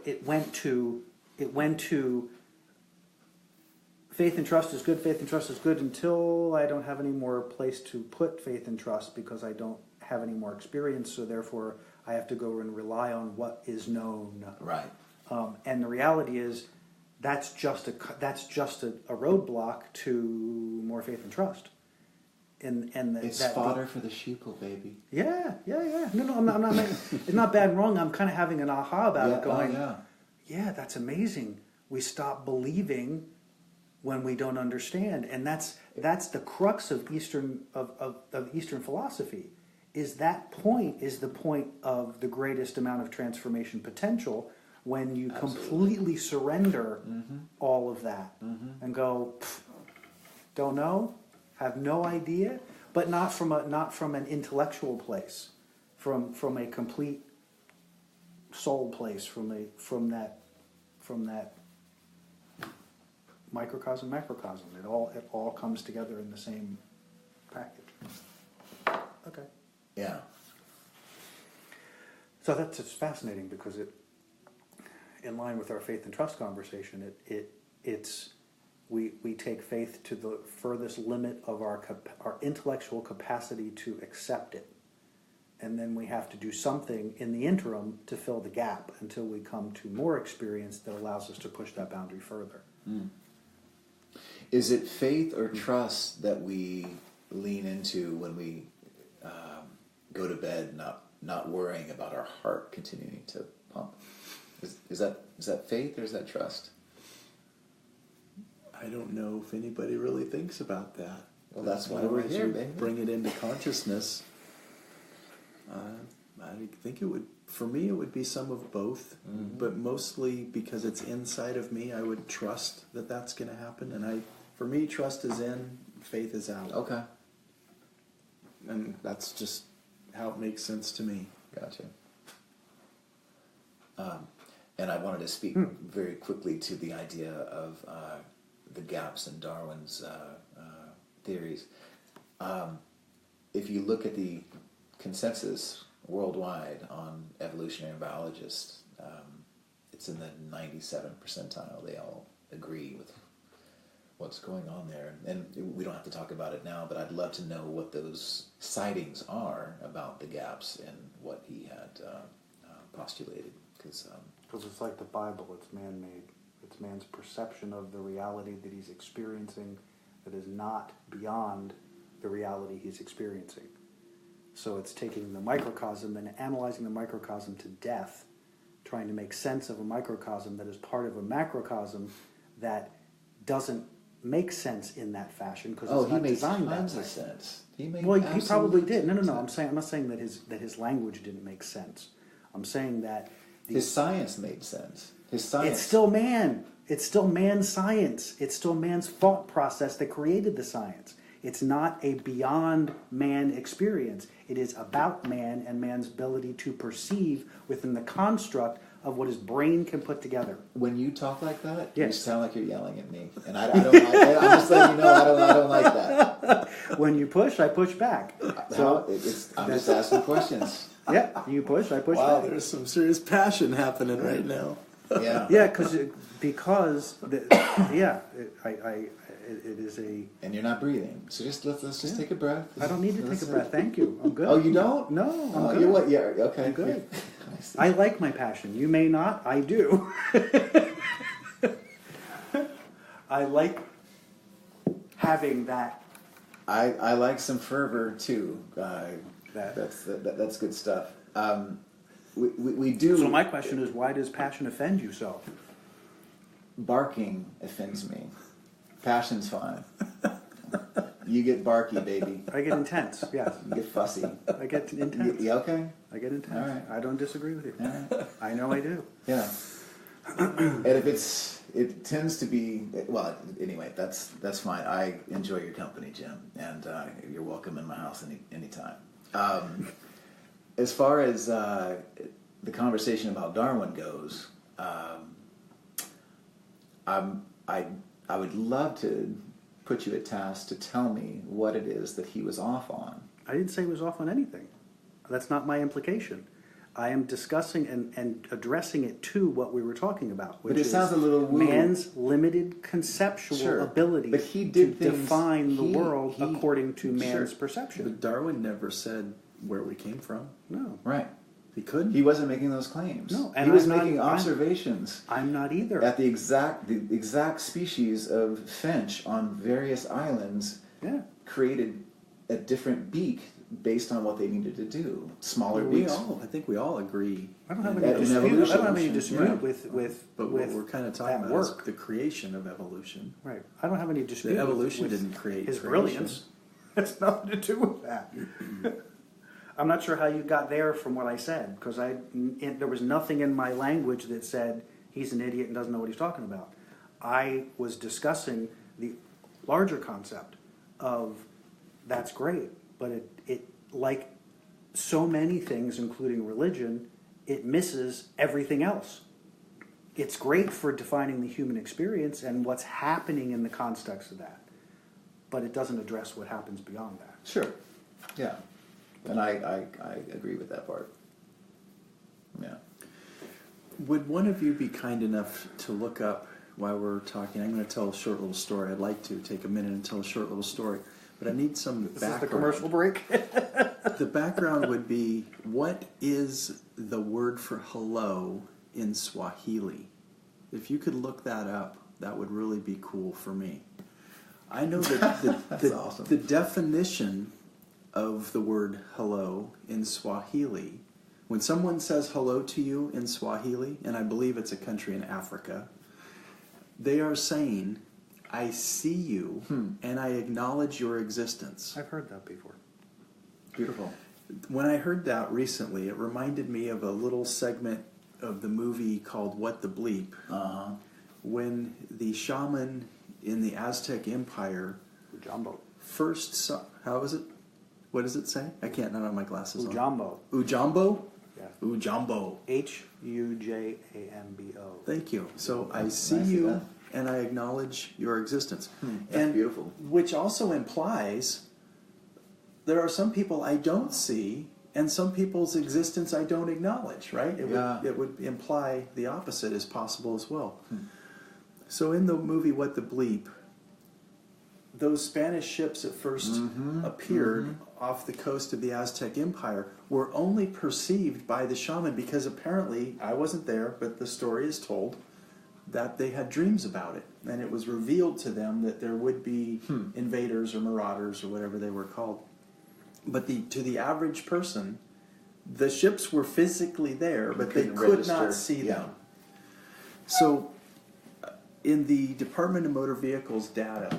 it went to faith and trust is good. Faith and trust is good until I don't have any more place to put faith and trust because I don't have any more experience. So therefore, I have to go and rely on what is known. right. And the reality is, that's just a roadblock to more faith and trust. It's fodder for the sheeple, baby. Yeah. No, I'm not. It's not bad and wrong. I'm kind of having an aha about it, going, yeah, that's amazing. We stop believing when we don't understand, and that's the crux of Eastern Eastern philosophy. Is the point of the greatest amount of transformation potential when you completely surrender all of that and go, don't know, have no idea, but not from an intellectual place, from a complete soul place, from that microcosm, macrocosm. It all comes together in the same package. Okay. Yeah. So that's just fascinating because it, in line with our faith and trust conversation, we take faith to the furthest limit of our intellectual capacity to accept it, and then we have to do something in the interim to fill the gap until we come to more experience that allows us to push that boundary further. Is it faith or trust that we lean into when we go to bed, not worrying about our heart continuing to pump? Is that faith or is that trust? I don't know if anybody really thinks about that. Well, that's why we're here, baby. Bring it into consciousness. I think it would, for me, it would be some of both, but mostly because it's inside of me, I would trust that that's going to happen. And for me, trust is in, faith is out. Okay. And that's just how it makes sense to me. Gotcha. And I wanted to speak very quickly to the idea of the gaps in Darwin's theories. If you look at the consensus worldwide on evolutionary biologists, it's in the 97th percentile. They all agree with what's going on there. And we don't have to talk about it now, but I'd love to know what those sightings are about the gaps in what he had postulated. Because it's like the Bible, it's man-made. It's man's perception of the reality that he's experiencing that is not beyond the reality he's experiencing. So it's taking the microcosm and analyzing the microcosm to death, trying to make sense of a microcosm that is part of a macrocosm that doesn't make sense in that fashion because it's not designed that way. He made tons of sense. He probably did. No. I'm not saying that his language didn't make sense. I'm saying that his science made sense. His science. It's still man. It's still man's science. It's still man's thought process that created the science. It's not a beyond man experience. It is about man and man's ability to perceive within the construct of what his brain can put together. When you talk like that, yes. You sound like you're yelling at me, and I don't like that. I'm just letting you know I don't like that. When you push, I push back. So I'm just asking questions. Yeah, you push, I push back. Wow, there's some serious passion happening right now. Yeah. Yeah, because it is a. And you're not breathing, so let's just take a breath. I don't need to take a breath. Thank you. I'm good. Oh, you don't? No, I'm good. You what? Yeah. Okay. I'm good. I like my passion. You may not. I do. I like having that. I like some fervor too. That's good stuff. We do. So my question is, why does passion offend you so? Barking offends me. Passion's fine. You get barky, baby. I get intense. Yes. You get fussy. I get intense. You okay? I get intense. All right. I don't disagree with you. All right. I know I do. Yeah. And if it tends to be, well, anyway, that's fine. I enjoy your company, Jim, and you're welcome in my house anytime. As far as the conversation about Darwin goes, I would love to put you at task to tell me what it is that he was off on. I didn't say he was off on anything. That's not my implication. I am discussing and addressing it to what we were talking about, which But it is sounds a little woo. man's limited conceptual Sure. ability But he did to things- define the he- world he- according to man's Sure. perception. But Darwin never said where we came from. No, Right. He couldn't. He wasn't making those claims. No, he and was I'm not- making I'm- observations I'm not either. at the exact species of finch on various islands Yeah. created a different beak based on what they needed to do. Smaller We beaks. all, I think we all agree. I don't have In any dispute. I evolution, don't have any dispute yeah. with But with what we're kind of talking that about is work. the creation of evolution. Right. I don't have any dispute. The evolution with didn't create his creation. brilliance. It's nothing to do with that. I'm not sure how you got there from what I said, because there was nothing in my language that said he's an idiot and doesn't know what he's talking about. I was discussing the larger concept of that's great, but it like so many things, including religion, it misses everything else. It's great for defining the human experience and what's happening in the context of that, but it doesn't address what happens beyond that. Sure. Yeah. And I agree with that part. Yeah. Would one of you be kind enough to look up while we're talking? I'm going to tell a short little story. I'd like to take a minute and tell a short little story, but I need some This background. is the commercial break. The background would be, what is the word for hello in Swahili? If you could look that up, that would really be cool for me. I know that That's awesome. the definition of the word hello in Swahili, when someone says hello to you in Swahili, and I believe it's a country in Africa, they are saying, I see you and I acknowledge your existence. I've heard that before. Beautiful. When I heard that recently, it reminded me of a little segment of the movie called What the Bleep, Uh-huh. when the shaman in the Aztec Empire Ujambo. first saw... How is it? What does it say? I can't, not have my glasses on. Ujambo. Ujambo? Yeah. Ujambo. Hujambo. Thank you. So I see I see you that. and I acknowledge your existence. That's beautiful. Which also implies there are some people I don't see and some people's existence I don't acknowledge, right? It would imply the opposite is possible as well. So in the movie What the Bleep, those Spanish ships that first appeared off the coast of the Aztec Empire were only perceived by the shaman because apparently, I wasn't there, but the story is told, that they had dreams about it. And it was revealed to them that there would be invaders or marauders or whatever they were called. But to the average person, the ships were physically there, but they couldn't could register. not see Yeah. them. So in the Department of Motor Vehicles data,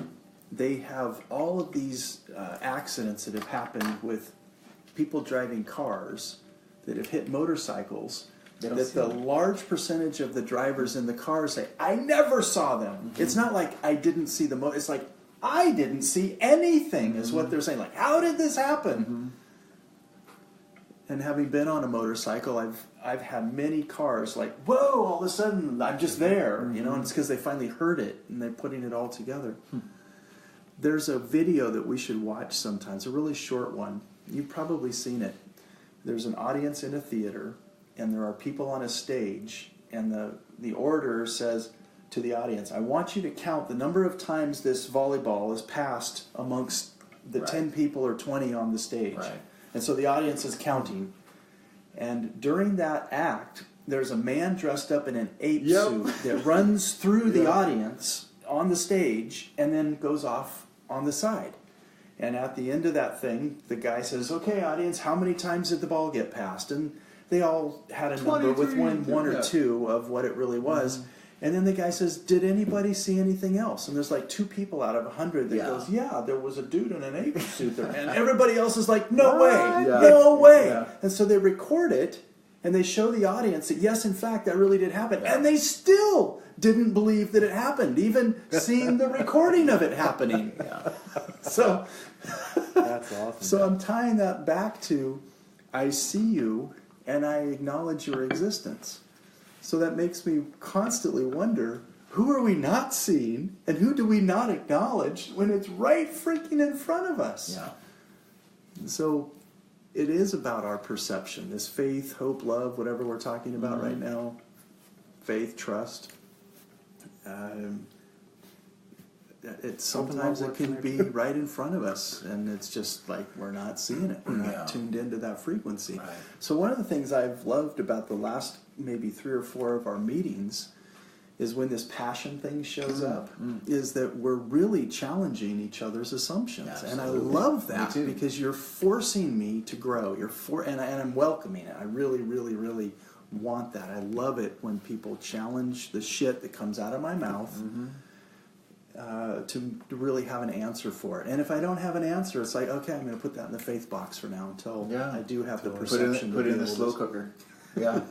they have all of these accidents that have happened with people driving cars that have hit motorcycles, They don't that see the them. large percentage of the drivers in the car say, I never saw them. It's not like I didn't see the motor. It's like, I didn't see anything is what they're saying. Like, how did this happen? And having been on a motorcycle, I've had many cars like, whoa, all of a sudden I'm just there, you know, and it's because they finally heard it and they're putting it all together. There's a video that we should watch sometimes, a really short one. You've probably seen it. There's an audience in a theater and there are people on a stage and the orator says to the audience, I want you to count the number of times this volleyball is passed amongst the Right. 10 people or 20 on the stage. Right. And so the audience is counting. And during that act, there's a man dressed up in an ape Yep. suit that runs through the Yep. audience on the stage and then goes off on the side. And at the end of that thing, the guy says, okay, audience, how many times did the ball get passed? And they all had a number with 23. one or Yeah. two of what it really was. And then the guy says, did anybody see anything else? And there's like 2 people out of 100 that Yeah. goes, yeah, there was a dude in an ape suit there. And everybody else is like, no What? way, Yeah. no way. Yeah. And so they record it and they show the audience that, yes, in fact, that really did happen. Yeah. And they still didn't believe that it happened, even seeing the recording of it happening. So, That's awesome. so I'm tying that back to, I see you and I acknowledge your existence. So that makes me constantly wonder, who are we not seeing and who do we not acknowledge when it's right freaking in front of us? Yeah. So it is about our perception. This faith, hope, love, whatever we're talking about right now. Faith, trust. Sometimes it can be right in front of us, and it's just like we're not seeing it. We're not tuned into that frequency. Right. So one of the things I've loved about the last maybe 3 or 4 of our meetings is when this passion thing shows up, is that we're really challenging each other's assumptions. Absolutely. And I love that Me too. because you're forcing me to grow. And I'm welcoming it. I really, really, really want that. I love it when people challenge the shit that comes out of my mouth. To really have an answer for it. And if I don't have an answer, it's like, okay, I'm going to put that in the faith box for now until I do have the perception Put it in to the be slow able cooker. Yeah.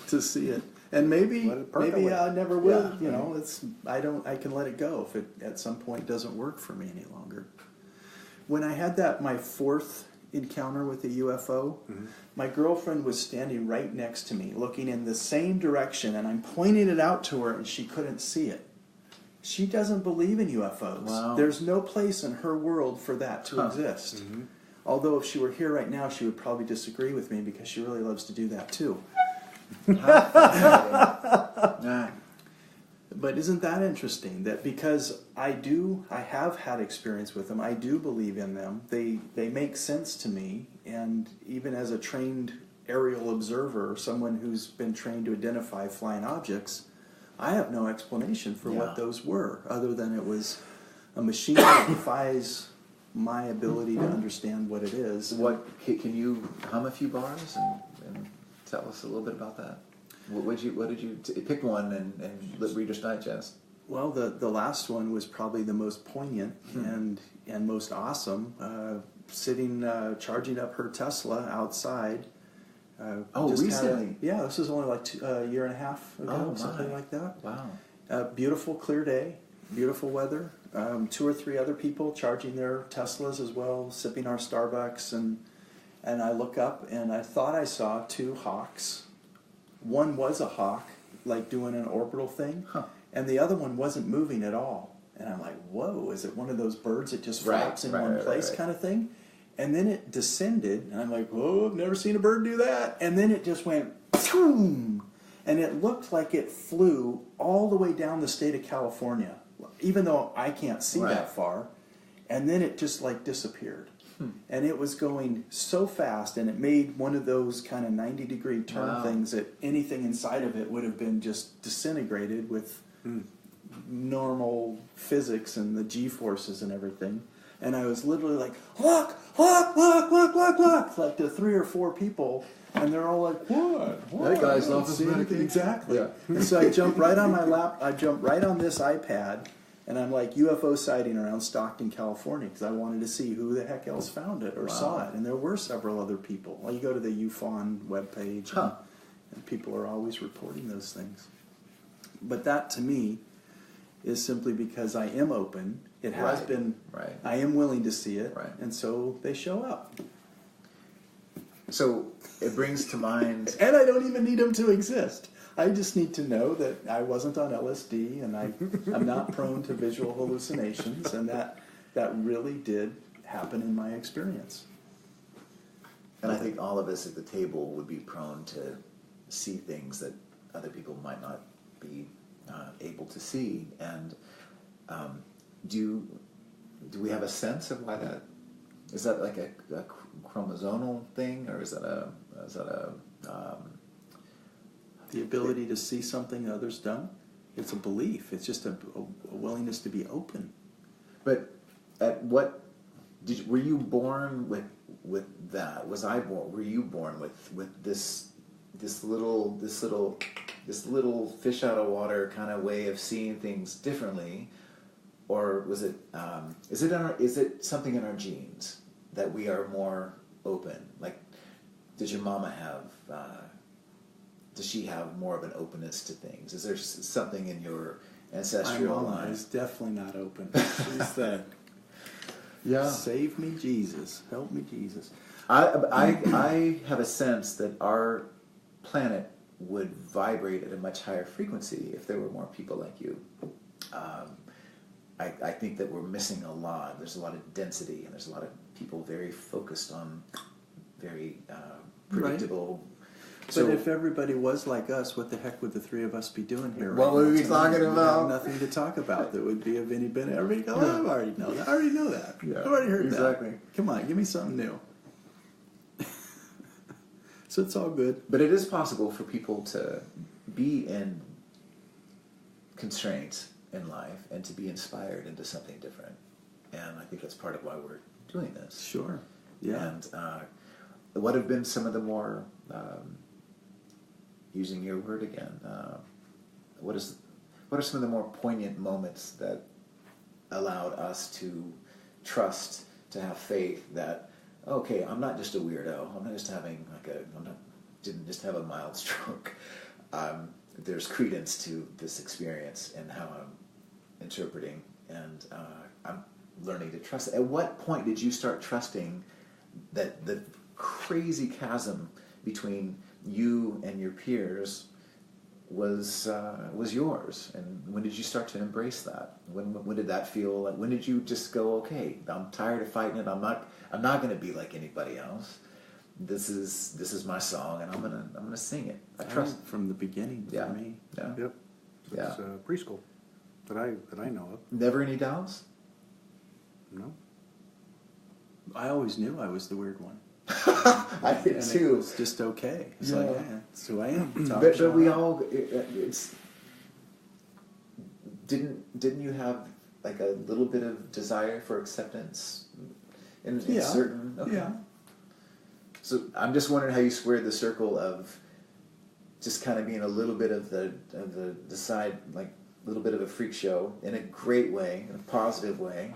to see it. And maybe Let it percolate. I never will. Yeah. You know, I can let it go if it at some point doesn't work for me any longer. When I had my 4th encounter with a UFO, my girlfriend was standing right next to me, looking in the same direction, and I'm pointing it out to her, and she couldn't see it. She doesn't believe in UFOs. Wow. There's no place in her world for that to exist. Although if she were here right now, she would probably disagree with me because she really loves to do that too. Yeah. But isn't that interesting? That because I have had experience with them, I do believe in them. They make sense to me, and even as a trained aerial observer, someone who's been trained to identify flying objects, I have no explanation for what those were, other than it was a machine that defies my ability to understand what it is. What can you hum a few bars and tell us a little bit about that? What did you pick one and let Reader's Digest? Well, the last one was probably the most poignant and most awesome. Sitting charging up her Tesla outside. Recently? This was only like a year and a half ago, something like that. Wow. Beautiful, clear day, beautiful weather. 2 or 3 other people charging their Teslas as well, sipping our Starbucks, and I look up and I thought I saw 2 hawks. One was a hawk, like doing an orbital thing, and the other one wasn't moving at all. And I'm like, whoa, is it one of those birds that just flaps in one place kind of thing? And then it descended, and I'm like, whoa, I've never seen a bird do that. And then it just went, boom, and it looked like it flew all the way down the state of California, even though I can't see that far. And then it just like disappeared. And it was going so fast, and it made one of those kind of 90-degree turn things that anything inside of it would have been just disintegrated with normal physics and the G-forces and everything. And I was literally like, look, like to 3 or 4 people, and they're all like, what? That guy's I don't off his see anything." medication. Exactly. Yeah. And so I jumped right on my lap, I jumped right on this iPad, and I'm like, UFO sighting around Stockton, California, because I wanted to see who the heck else found it or saw it. And there were several other people. Well, you go to the UFON webpage, and people are always reporting those things. But that, to me, is simply because I am open. It has been, I am willing to see it, and so they show up. So it brings to mind... And I don't even need them to exist. I just need to know that I wasn't on LSD, and I'm not prone to visual hallucinations, and that really did happen in my experience. And I think all of us at the table would be prone to see things that other people might not be able to see. And do we have a sense of why that is? That like a chromosomal thing, or is that a the ability to see something others don't? It's a belief. It's just a willingness to be open. But at what were you born with that? Was I born? Were you born with this little fish out of water kind of way of seeing things differently, or was it is it something in our genes that we are more open? Like, does your mama have? Does she have more of an openness to things? Is there something in your ancestral My mama line? is definitely not open. She's that. Save me, Jesus. Help me, Jesus. I have a sense that our planet would vibrate at a much higher frequency if there were more people like you. I think that we're missing a lot. There's a lot of density, and there's a lot of people very focused on very predictable. But if everybody was like us, what the heck would the three of us be doing here? What would we be talking We'd about? have nothing to talk about that would be of any benefit. Everybody go, oh, I already know that. I already know that. Yeah, I've already heard exactly. that. Come on, give me something new. So it's all good. But it is possible for people to be in constraints in life and to be inspired into something different. And I think that's part of why we're doing this. Sure. Yeah. And what have been some of the more, using your word again, what are some of the more poignant moments that allowed us to trust, to have faith that, okay, I'm not just a weirdo. I'm not just having didn't just have a mild stroke. There's credence to this experience and how I'm interpreting, and I'm learning to trust it. At what point did you start trusting that the crazy chasm between you and your peers was yours? And when did you start to embrace that? When did that feel like? When did you just go, okay, I'm tired of fighting it. I'm not going to be like anybody else. This is my song, and I'm gonna sing it. I trust from the beginning for me. Yeah. Yep. Yeah. It's preschool that I know of. Never any doubts? No. I always knew I was the weird one. I did And it too. was just okay. It's Yeah. like, yeah, it's who I am. It's how But I show we up. all it's didn't you have like a little bit of desire for acceptance in Yeah. certain? Okay. Yeah. So I'm just wondering how you squared the circle of just kind of being a little bit of the side, like a little bit of a freak show in a great way, in a positive way.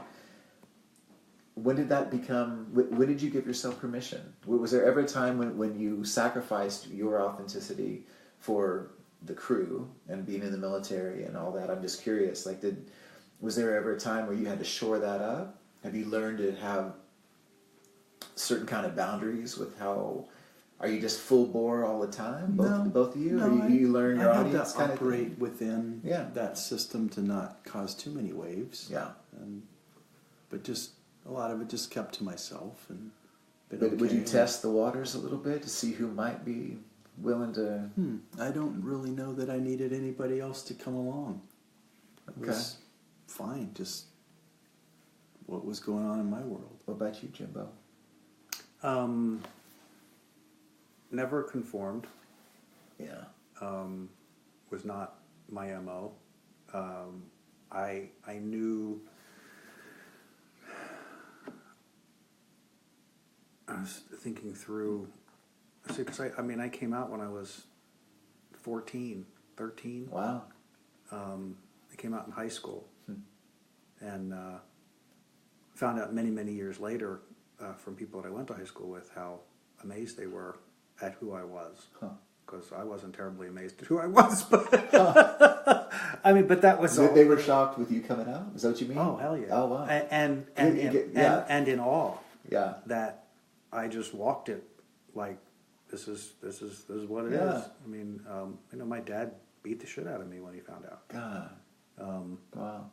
When did that become? When did you give yourself permission? Was there ever a time when you sacrificed your authenticity for the crew and being in the military and all that? I'm just curious. Like, was there ever a time where you had to shore that up? Have you learned to have certain kind of boundaries with how? Are you just full bore all the time? Both of you? No, or you learn your I had audience to kind operate of within Yeah. that system to not cause too many waves. Yeah. But just a lot of it just kept to myself. And But would you test the waters a little bit to see who might be willing to? I don't really know that I needed anybody else to come along. It Okay. was fine, just what was going on in my world. What about you, Jimbo? Never conformed. Yeah. Was not my MO. I knew. I was thinking through. See, because I came out when I was 14, 13. Wow. I came out in high school, and found out many years later from people that I went to high school with how amazed they were at who I was. Because I wasn't terribly amazed at who I was, but but that was all. They were shocked with you coming out. Is that what you mean? Oh hell yeah! Oh wow! And in awe. Yeah. That I just walked it like this is what it is. Yeah. I mean, my dad beat the shit out of me when he found out. God. Wow.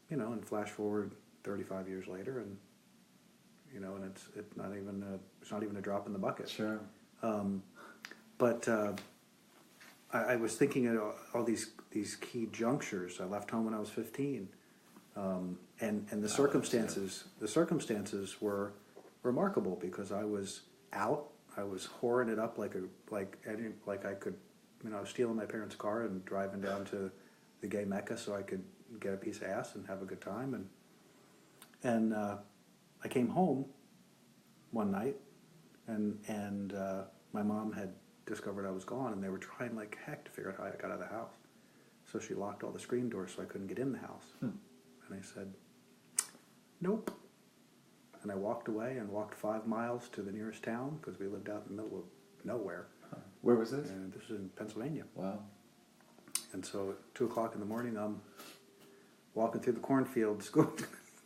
And flash forward 35 years later, and and it's not even a drop in the bucket. Sure. But I was thinking of all these key junctures. I left home when I was 15, and the circumstances were remarkable because I was out. I was whoring it up like I could, I was stealing my parents' car and driving down to the gay mecca so I could get a piece of ass and have a good time. And I came home one night, and my mom had discovered I was gone, and they were trying like heck to figure out how I got out of the house. So she locked all the screen doors so I couldn't get in the house. And I said, nope. And I walked away and walked 5 miles to the nearest town because we lived out in the middle of nowhere. Where was this? And this is in Pennsylvania. Wow. And so at 2 o'clock in the morning, I'm walking through the cornfields, going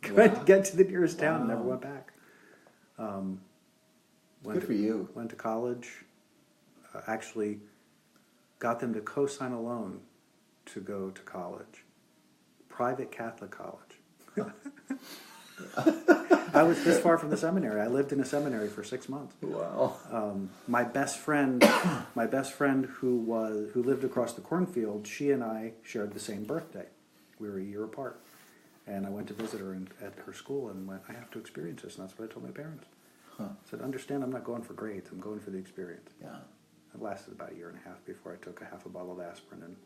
to get to the nearest town, and never went back. Good for you. Went to college. Actually got them to co-sign a loan to go to college. Private Catholic college. I was this far from the seminary. I lived in a seminary for 6 months. Wow. My best friend who lived across the cornfield, she and I shared the same birthday. We were a year apart. And I went to visit her at her school and went, I have to experience this. And that's what I told my parents. Huh. I said, understand, I'm not going for grades. I'm going for the experience. Yeah. It lasted about a year and a half before I took a half a bottle of aspirin and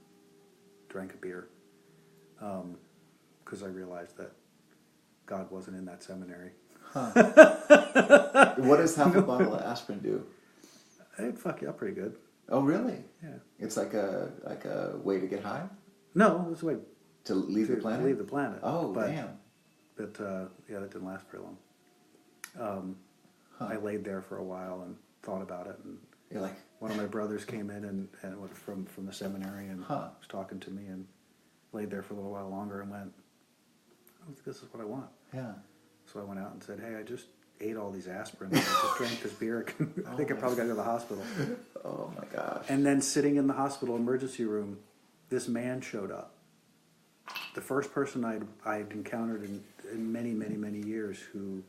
drank a beer. Because I realized that God wasn't in that seminary. Huh. What does half a bottle of aspirin do? It'd fuck you up pretty good. Oh, really? Yeah. It's like a way to get high? No, it was a way To leave the planet? To leave the planet. Oh, damn. But, yeah, that didn't last very long. I laid there for a while and thought about it. And You're like, one of my brothers came in and went from the seminary and was talking to me and laid there for a little while longer and went, I don't think this is what I want. yeah. So I went out and said, hey, I just ate all these aspirin. I just drank this beer. I think I probably got to go to the hospital. Oh, my gosh. And then sitting in the hospital emergency room, this man showed up. The first person I'd encountered in many, many, many years who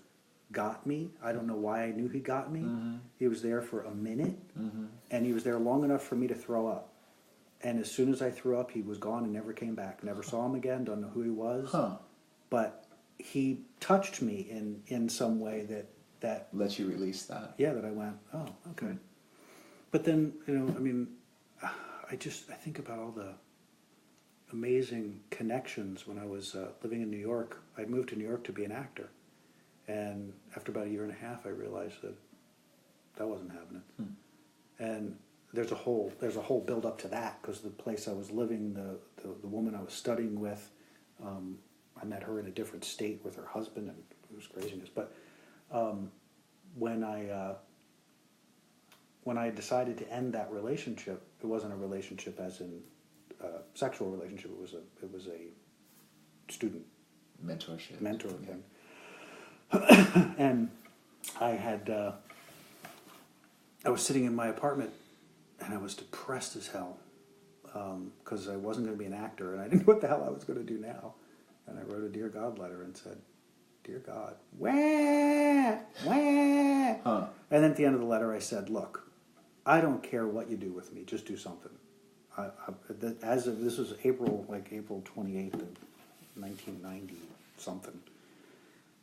got me. I don't know why I knew he got me. Mm-hmm. He was there for a minute, and he was there long enough for me to throw up. And as soon as I threw up, he was gone and never came back. Never saw him again, don't know who he was. Huh. But he touched me in some way that Let you release that. yeah, that I went, oh, okay. But then, I mean, I think about all the amazing connections when I was living in New York. I'd moved to New York to be an actor. And after about a year and a half, I realized that wasn't happening. And there's a whole build up to that, because the place I was living, the woman I was studying with, I met her in a different state with her husband, and it was craziness. But when I decided to end that relationship, it wasn't a relationship as in sexual relationship. It was a student mentor thing. And I was sitting in my apartment, and I was depressed as hell, because I wasn't going to be an actor, and I didn't know what the hell I was going to do now. And I wrote a Dear God letter and said, Dear God, wah, wah. Huh. And then at the end of the letter I said, look, I don't care what you do with me, just do something. This was April 28th of 1990 something.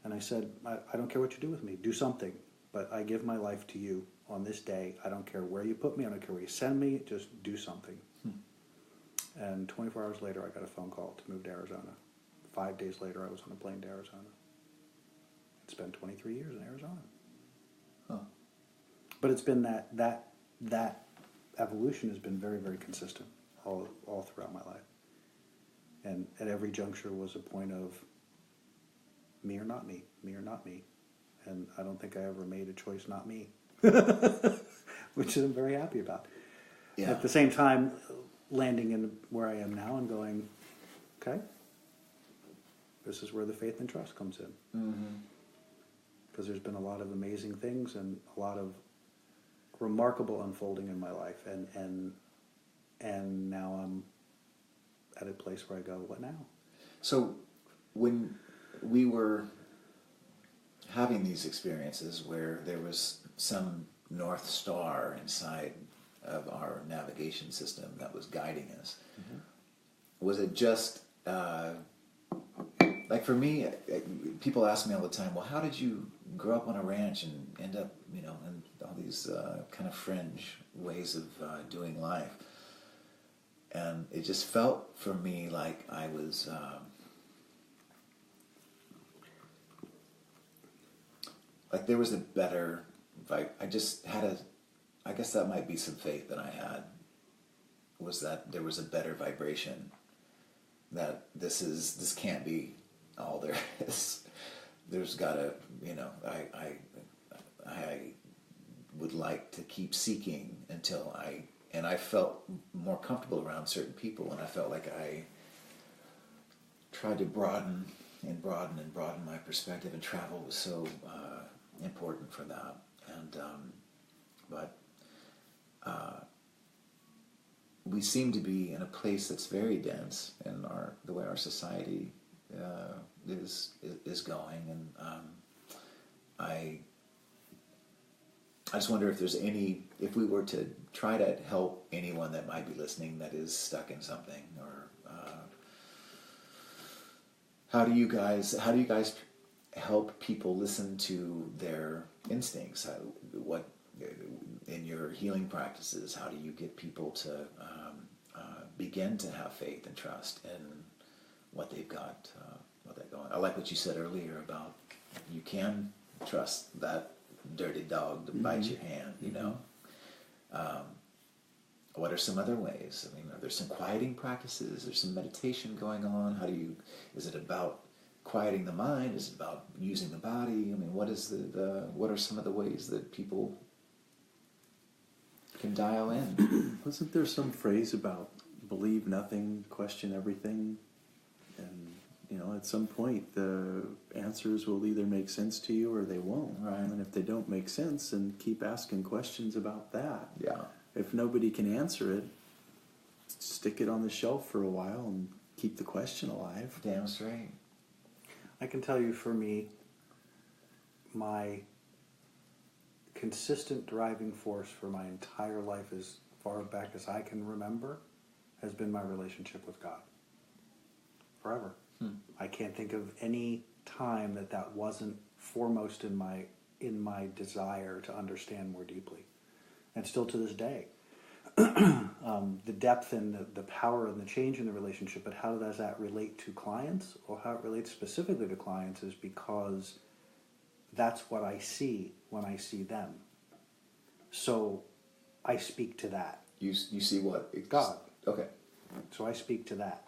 And I said, I don't care what you do with me, do something. But I give my life to you on this day. I don't care where you put me, I don't care where you send me, just do something. And 24 hours later, I got a phone call to move to Arizona. 5 days later, I was on a plane to Arizona. I'd spent 23 years in Arizona. Huh. But it's been that evolution has been very, very consistent all throughout my life. And at every juncture was a point of me or not me, me or not me. And I don't think I ever made a choice not me, which I'm very happy about. Yeah. At the same time, landing in where I am now and going, okay, this is where the faith and trust comes in. Because there's been a lot of amazing things and a lot of remarkable unfolding in my life, and now I'm at a place where I go, what now? So when we were having these experiences where there was some North Star inside of our navigation system that was guiding us, was it just like for me, people ask me all the time, well, how did you grow up on a ranch and end up, in all these kind of fringe ways of doing life? And it just felt for me like I was like there was a better vibe. I just had I guess that might be some faith that I had, was that there was a better vibration, that this can't be all there is. There's gotta, I would like to keep seeking until I felt more comfortable around certain people, and I felt like I tried to broaden my perspective, and travel was so important for that. And but we seem to be in a place that's very dense in the way our society is going, and I just wonder if there's if we were to try to help anyone that might be listening that is stuck in something, or how do you guys help people listen to their instincts? What in your healing practices? How do you get people to begin to have faith and trust in what they've got, what they're going? I like what you said earlier about you can trust that dirty dog to bite your hand. You know, what are some other ways? I mean, are there some quieting practices? There's some meditation going on. Is it about quieting the mind? Is it about using the body? I mean, what are some of the ways that people can dial in? Wasn't there some phrase about believe nothing, question everything? And, at some point the answers will either make sense to you or they won't. Right. And if they don't make sense, then keep asking questions about that. Yeah. If nobody can answer it, stick it on the shelf for a while and keep the question alive. Damn straight. I can tell you, for me, my consistent driving force for my entire life, as far back as I can remember, has been my relationship with God. Forever. I can't think of any time that wasn't foremost in my desire to understand more deeply. And still to this day. The depth and the power and the change in the relationship, but how does that relate to clients, or how it relates specifically to clients, is because that's what I see when I see them. So I speak to that. You see what? God. Okay. So I speak to that.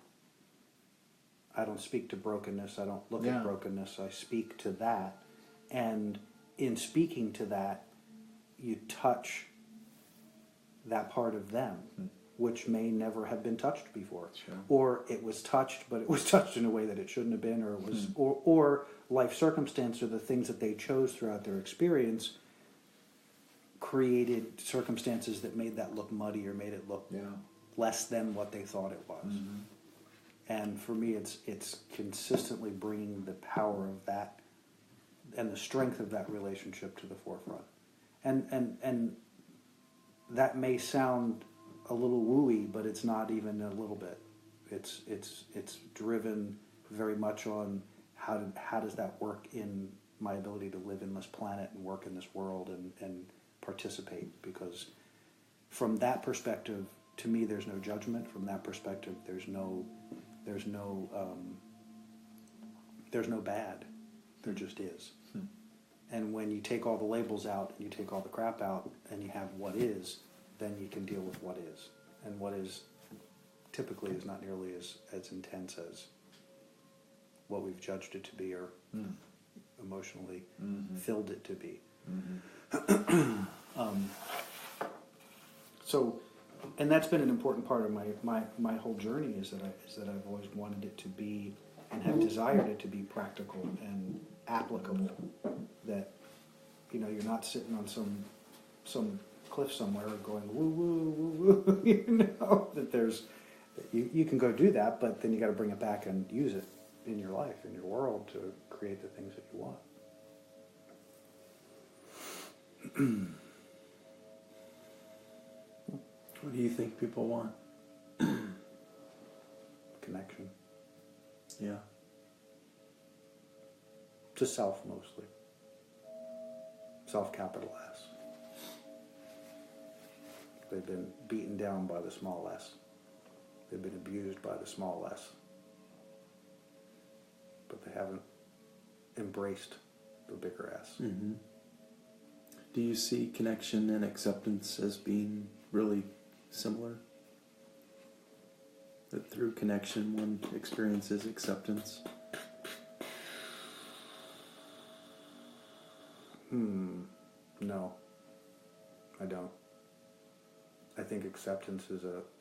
I don't speak to brokenness. I don't look at brokenness. I speak to that. And in speaking to that, you touch that part of them, which may never have been touched before. Sure. Or it was touched, but it was touched in a way that it shouldn't have been, or it was, or life circumstance, or the things that they chose throughout their experience created circumstances that made that look muddy, or made it look less than what they thought it was. And for me, it's consistently bringing the power of that and the strength of that relationship to the forefront. And that may sound a little wooey, but it's not even a little bit. It's driven very much on how does that work in my ability to live in this planet and work in this world and participate. Because from that perspective, to me, there's no judgment. From that perspective, there's no bad. There just is. And when you take all the labels out, and you take all the crap out, and you have what is, then you can deal with what is. And what is typically is not nearly as intense as what we've judged it to be, or emotionally filled it to be. So, and that's been an important part of my whole journey, is that I've always wanted it to be, and have desired it to be, practical and applicable. That, you're not sitting on some cliff somewhere going woo woo woo woo. That there's you can go do that, but then you got to bring it back and use it in your life, in your world, to create the things that you want. What do you think people want? Connection. Yeah. To self, mostly. Self, capital S. They've been beaten down by the small s. They've been abused by the small s. But they haven't embraced the bigger S. Mm-hmm. Do you see connection and acceptance as being really similar? That through connection one experiences acceptance? No, I don't. I think acceptance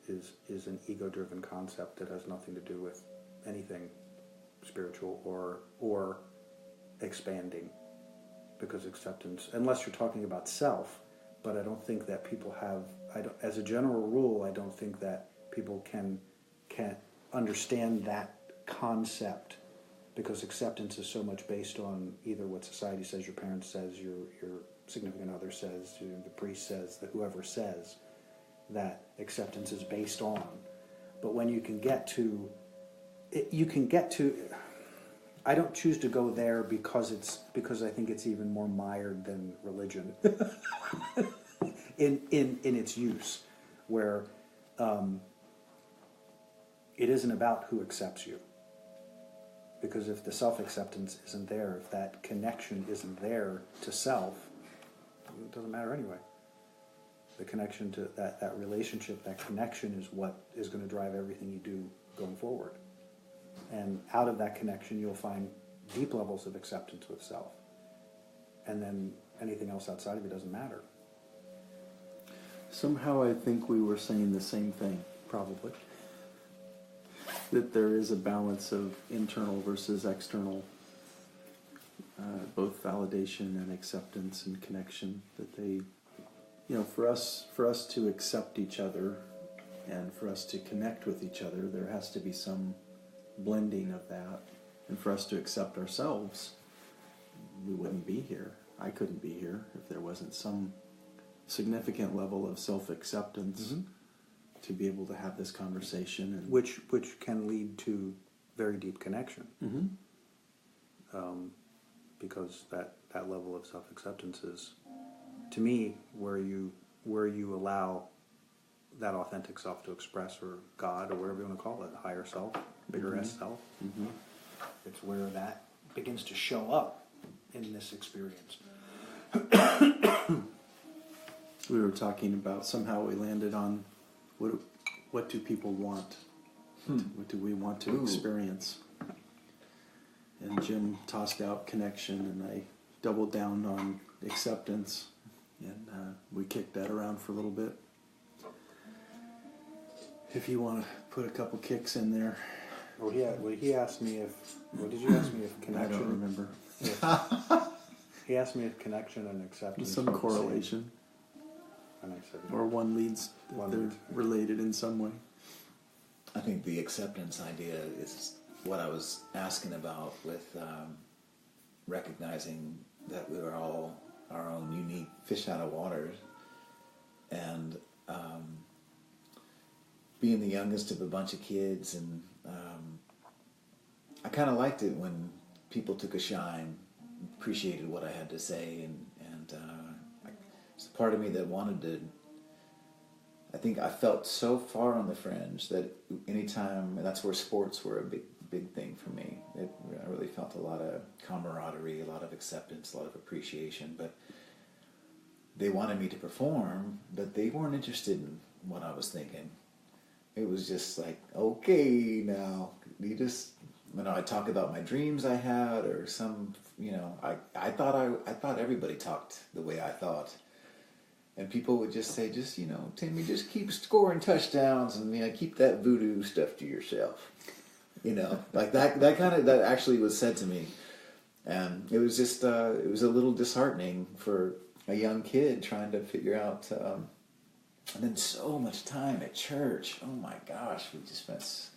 is an ego-driven concept that has nothing to do with anything spiritual or expanding. Because acceptance, unless you're talking about self, but I don't think that people have. As a general rule, I don't think that people can understand that concept, because acceptance is so much based on either what society says, your parents says, your significant other says, the priest says, the whoever says that acceptance is based on. But when you can get to, I don't choose to go there because I think it's even more mired than religion in its use, where it isn't about who accepts you. Because if the self-acceptance isn't there, if that connection isn't there to self, it doesn't matter anyway. The connection to that relationship, that connection is what is going to drive everything you do going forward. And out of that connection, you'll find deep levels of acceptance with self. And then anything else outside of it doesn't matter. Somehow I think we were saying the same thing. Probably. That there is a balance of internal versus external, both validation and acceptance and connection. That they, for us to accept each other and for us to connect with each other, there has to be some blending of that. And for us to accept ourselves, we wouldn't be here. I couldn't be here if there wasn't some significant level of self-acceptance. Mm-hmm. To be able to have this conversation, and which can lead to very deep connection, because that level of self-acceptance is, to me, where you allow that authentic self to express, or God, or whatever you want to call it, higher self, bigger S self. Mm-hmm. It's where that begins to show up in this experience. We were talking about, somehow we landed on what do people want? What do we want to experience? And Jim tossed out connection, and I doubled down on acceptance, and we kicked that around for a little bit. If you want to put a couple kicks in there. Well, he asked me if. What did you ask me if connection? I don't remember. He asked me if connection and acceptance. Some correlation. And I said, or one leads, they're related in some way. I think the acceptance idea is what I was asking about, with recognizing that we were all our own unique fish out of water, and being the youngest of a bunch of kids, and I kind of liked it when people took a shine, appreciated what I had to say, and it's a part of me that wanted to. I think I felt so far on the fringe that anytime, and that's where sports were a big thing for me. I really felt a lot of camaraderie, a lot of acceptance, a lot of appreciation. But they wanted me to perform, but they weren't interested in what I was thinking. It was just like, okay, now you just, I talk about my dreams I had, or some, I thought everybody talked the way I thought. And people would just say, Timmy, just keep scoring touchdowns, and keep that voodoo stuff to yourself. Like that actually was said to me. And it was just, it was a little disheartening for a young kid trying to figure out, and then so much time at church. Oh my gosh, we just spent,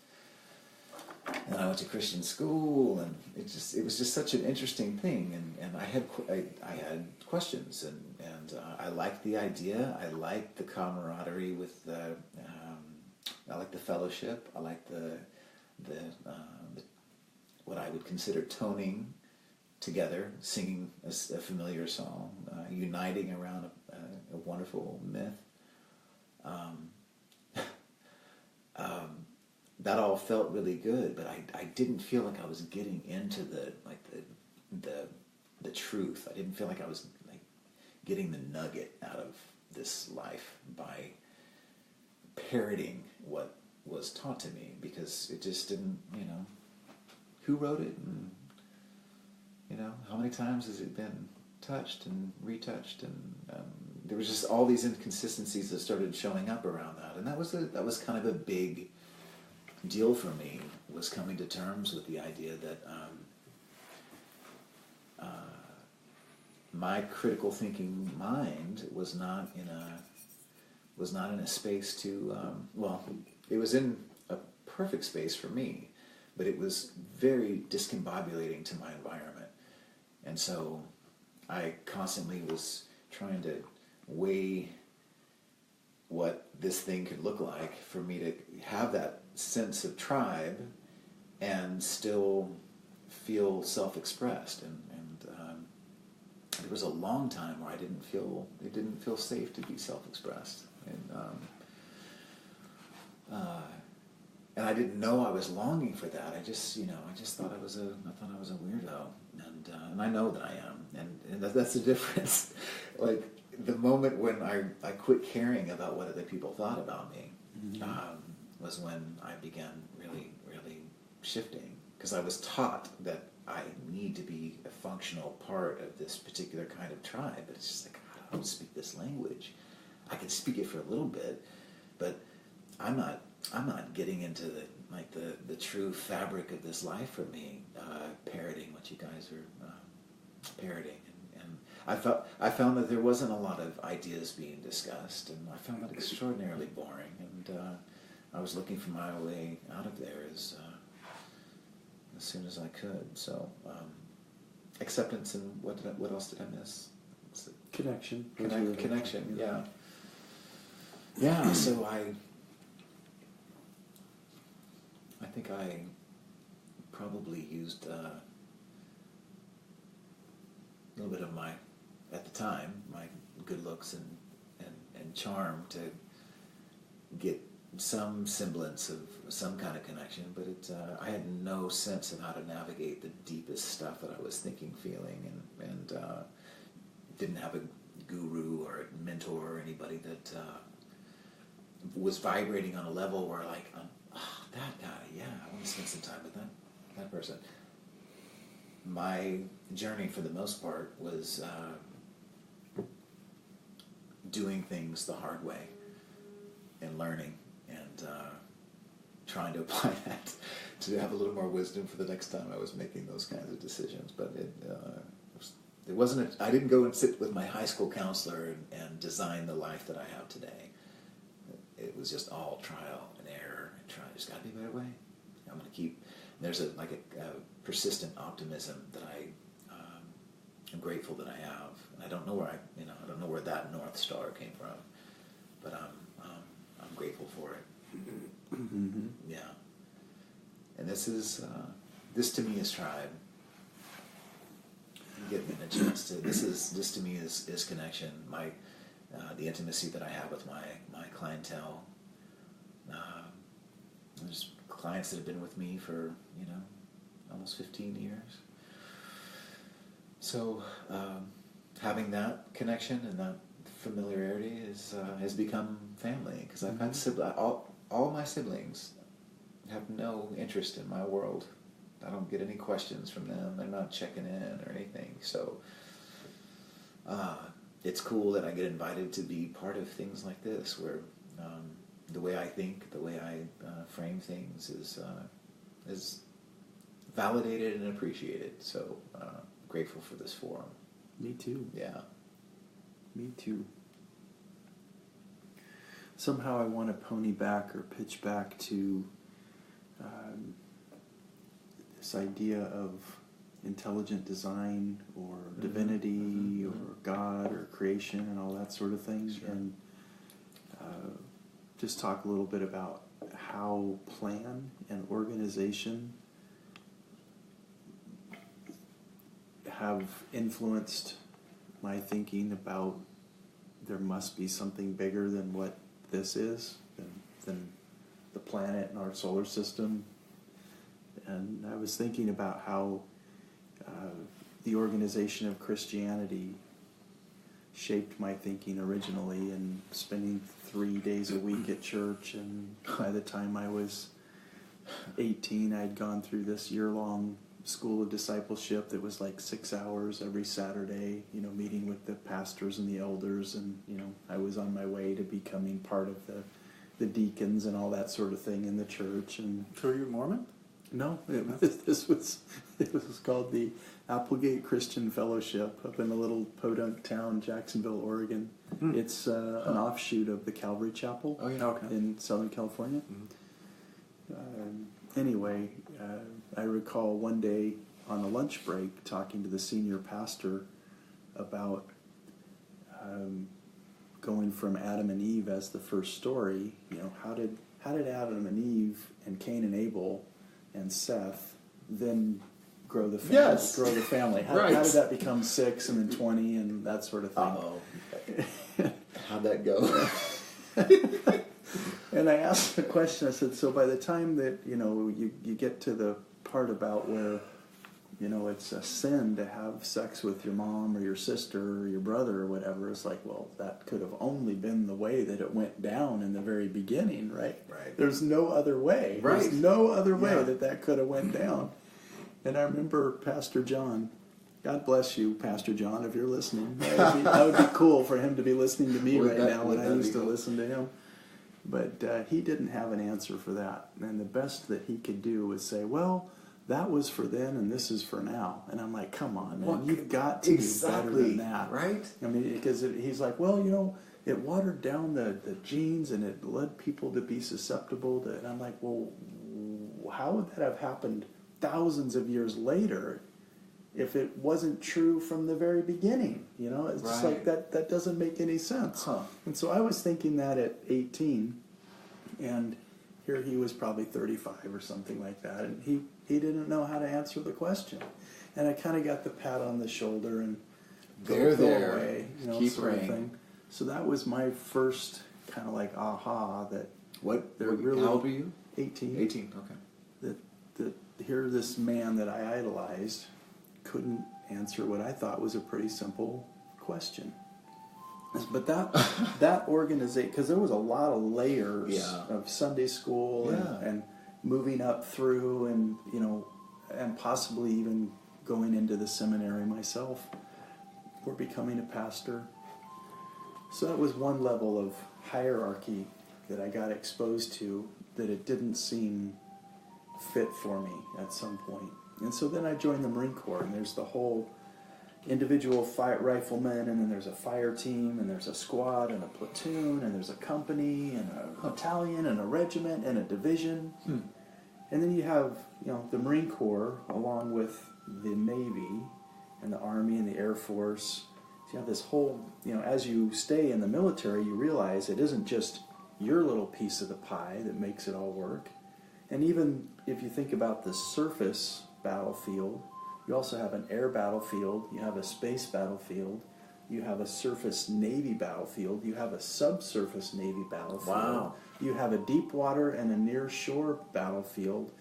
and I went to Christian school, and it was just such an interesting thing. And I had questions, and I liked the idea. I liked the camaraderie with I liked the fellowship. I liked the what I would consider toning together, singing a familiar song, uniting around a wonderful myth. That all felt really good, but I didn't feel like I was getting into the truth. I didn't feel like I was getting the nugget out of this life by parroting what was taught to me, because it just didn't, who wrote it, and how many times has it been touched and retouched, and there was just all these inconsistencies that started showing up around that, and that was kind of a big deal for me, was coming to terms with the idea that my critical thinking mind was not in a space to it was in a perfect space for me, but it was very discombobulating to my environment. And so I constantly was trying to weigh what this thing could look like for me to have that sense of tribe and still feel self-expressed. And there was a long time where it didn't feel safe to be self-expressed. And I didn't know I was longing for that. I just thought I was a weirdo, and I know that I am, and that's the difference. Like the moment when I quit caring about what other people thought about me, was when I began really, really shifting, because I was taught that I need to be a functional part of this particular kind of tribe, but it's just like, I don't speak this language. I can speak it for a little bit, but I'm not getting into the true fabric of this life for me, parroting what you guys are parroting, and I found that there wasn't a lot of ideas being discussed, and I found that extraordinarily boring, and I was looking for my way out of there as soon as I could. So acceptance, and what else did I miss? Connection. Connection. Yeah. So I think I probably used a little bit of my good looks and charm to get some semblance of some kind of connection, but I had no sense of how to navigate the deepest stuff that I was thinking, feeling, and didn't have a guru or a mentor or anybody that was vibrating on a level where, like, that guy, yeah, I want to spend some time with that person. My journey, for the most part, was doing things the hard way and learning and trying to apply that to have a little more wisdom for the next time I was making those kinds of decisions. But it wasn't. I didn't go and sit with my high school counselor and design the life that I have today. It was just all trial and error and try. There's got to be a better way. I'm going to keep. There's a persistent optimism that I'm grateful that I have, and I don't know where that North Star came from, but I'm grateful for it. Mm-hmm. Yeah, and this to me is tribe. Getting a chance to this to me is connection. The intimacy that I have with my clientele. There's clients that have been with me for almost 15 years. So having that connection and that familiarity has become family, because I've had all my siblings have no interest in my world. I don't get any questions from them. They're not checking in or anything. So it's cool that I get invited to be part of things like this, where the way I think, the way I frame things is validated and appreciated. So grateful for this forum. Me too. Yeah. Me too. Somehow I want to pony back or pitch back to this idea of intelligent design or divinity or God or creation and all that sort of thing. Sure. And just talk a little bit about how plan and organization have influenced my thinking about there must be something bigger than what this is, than the planet and our solar system. And I was thinking about how the organization of Christianity shaped my thinking originally, and spending 3 days a week at church, and by the time I was 18 I'd gone through this year-long school of discipleship that was like 6 hours every Saturday, meeting with the pastors and the elders, and I was on my way to becoming part of the deacons and all that sort of thing in the church. And So you're Mormon? no, it was called the Applegate Christian Fellowship up in a little podunk town, Jacksonville, Oregon. It's an offshoot of the Calvary Chapel Oh, yeah. Okay. in Southern California. Anyway, I recall one day on a lunch break talking to the senior pastor about going from Adam and Eve as the first story. You know, how did Adam and Eve and Cain and Abel and Seth then grow the family? Yes. Grow the family. How did that become 6 and then 20 and that sort of thing? Uh-oh. How'd that go? And I asked the question, I said, so by the time that, you get to the part about where, it's a sin to have sex with your mom or your sister or your brother or whatever, it's like, well, that could have only been the way that it went down in the very beginning, right? Right. There's no other way. Right. There's no other way Yeah. that could have went down. And I remember Pastor John, God bless you, Pastor John, if you're listening. That would be cool for him to be listening to me now when I used to listen to him. But he didn't have an answer for that. And the best that he could do was say, well, that was for then and this is for now. And I'm like, come on, man, you've got to do better than that. Right? I mean, because he's like, well, it watered down the genes and it led people to be susceptible to... And I'm like, well, how would that have happened thousands of years later if it wasn't true from the very beginning? It's just like that doesn't make any sense. Huh. And so I was thinking that at 18, and here he was probably 35 or something like that, and he didn't know how to answer the question. And I kind of got the pat on the shoulder and go away, Keep sort of praying. thing. So that was my first kind of like aha that they're How really old were you? 18. 18, okay. That here this man that I idolized couldn't answer what I thought was a pretty simple question. But that organization, because there was a lot of layers of Sunday school and moving up through and and possibly even going into the seminary myself or becoming a pastor. So that was one level of hierarchy that I got exposed to that it didn't seem fit for me at some point. And so then I joined the Marine Corps, and there's the whole individual rifleman, and then there's a fire team, and there's a squad, and a platoon, and there's a company, and a battalion, and a regiment, and a division. And then you have, the Marine Corps, along with the Navy, and the Army, and the Air Force. So you have this whole, as you stay in the military, you realize it isn't just your little piece of the pie that makes it all work. And even if you think about the surface battlefield, you also have an air battlefield, you have a space battlefield, you have a surface Navy battlefield, you have a subsurface Navy battlefield, Wow. you have a deep water and a near shore battlefield,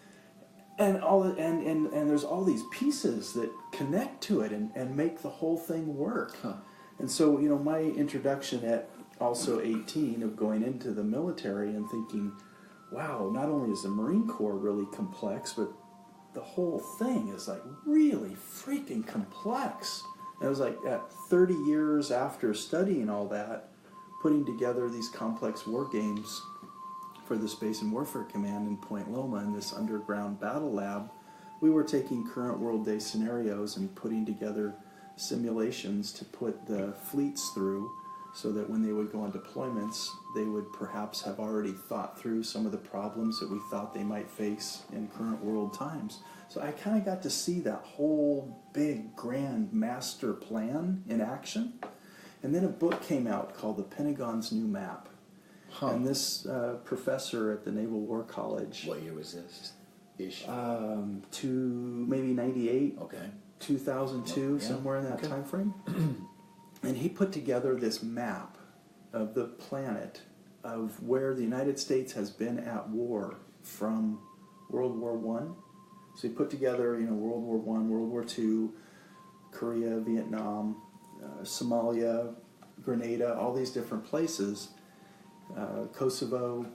and there's all these pieces that connect to it and make the whole thing work. Huh. And so, my introduction at also 18 of going into the military and thinking, wow, not only is the Marine Corps really complex, but the whole thing is like really freaking complex. And it was like at 30 years after studying all that, putting together these complex war games for the Space and Warfare Command in Point Loma in this underground battle lab, we were taking current world day scenarios and putting together simulations to put the fleets through so that when they would go on deployments, they would perhaps have already thought through some of the problems that we thought they might face in current world times. So I kind of got to see that whole big, grand master plan in action. And then a book came out called The Pentagon's New Map. Huh. And this professor at the Naval War College... What year was this? Ish. To maybe 98, Okay. 2002, Yeah. somewhere in that Okay. time frame. And he put together this map of the planet of where the United States has been at war from World War I. So he put together, World War I, World War II, Korea, Vietnam, Somalia, Grenada, all these different places, Kosovo.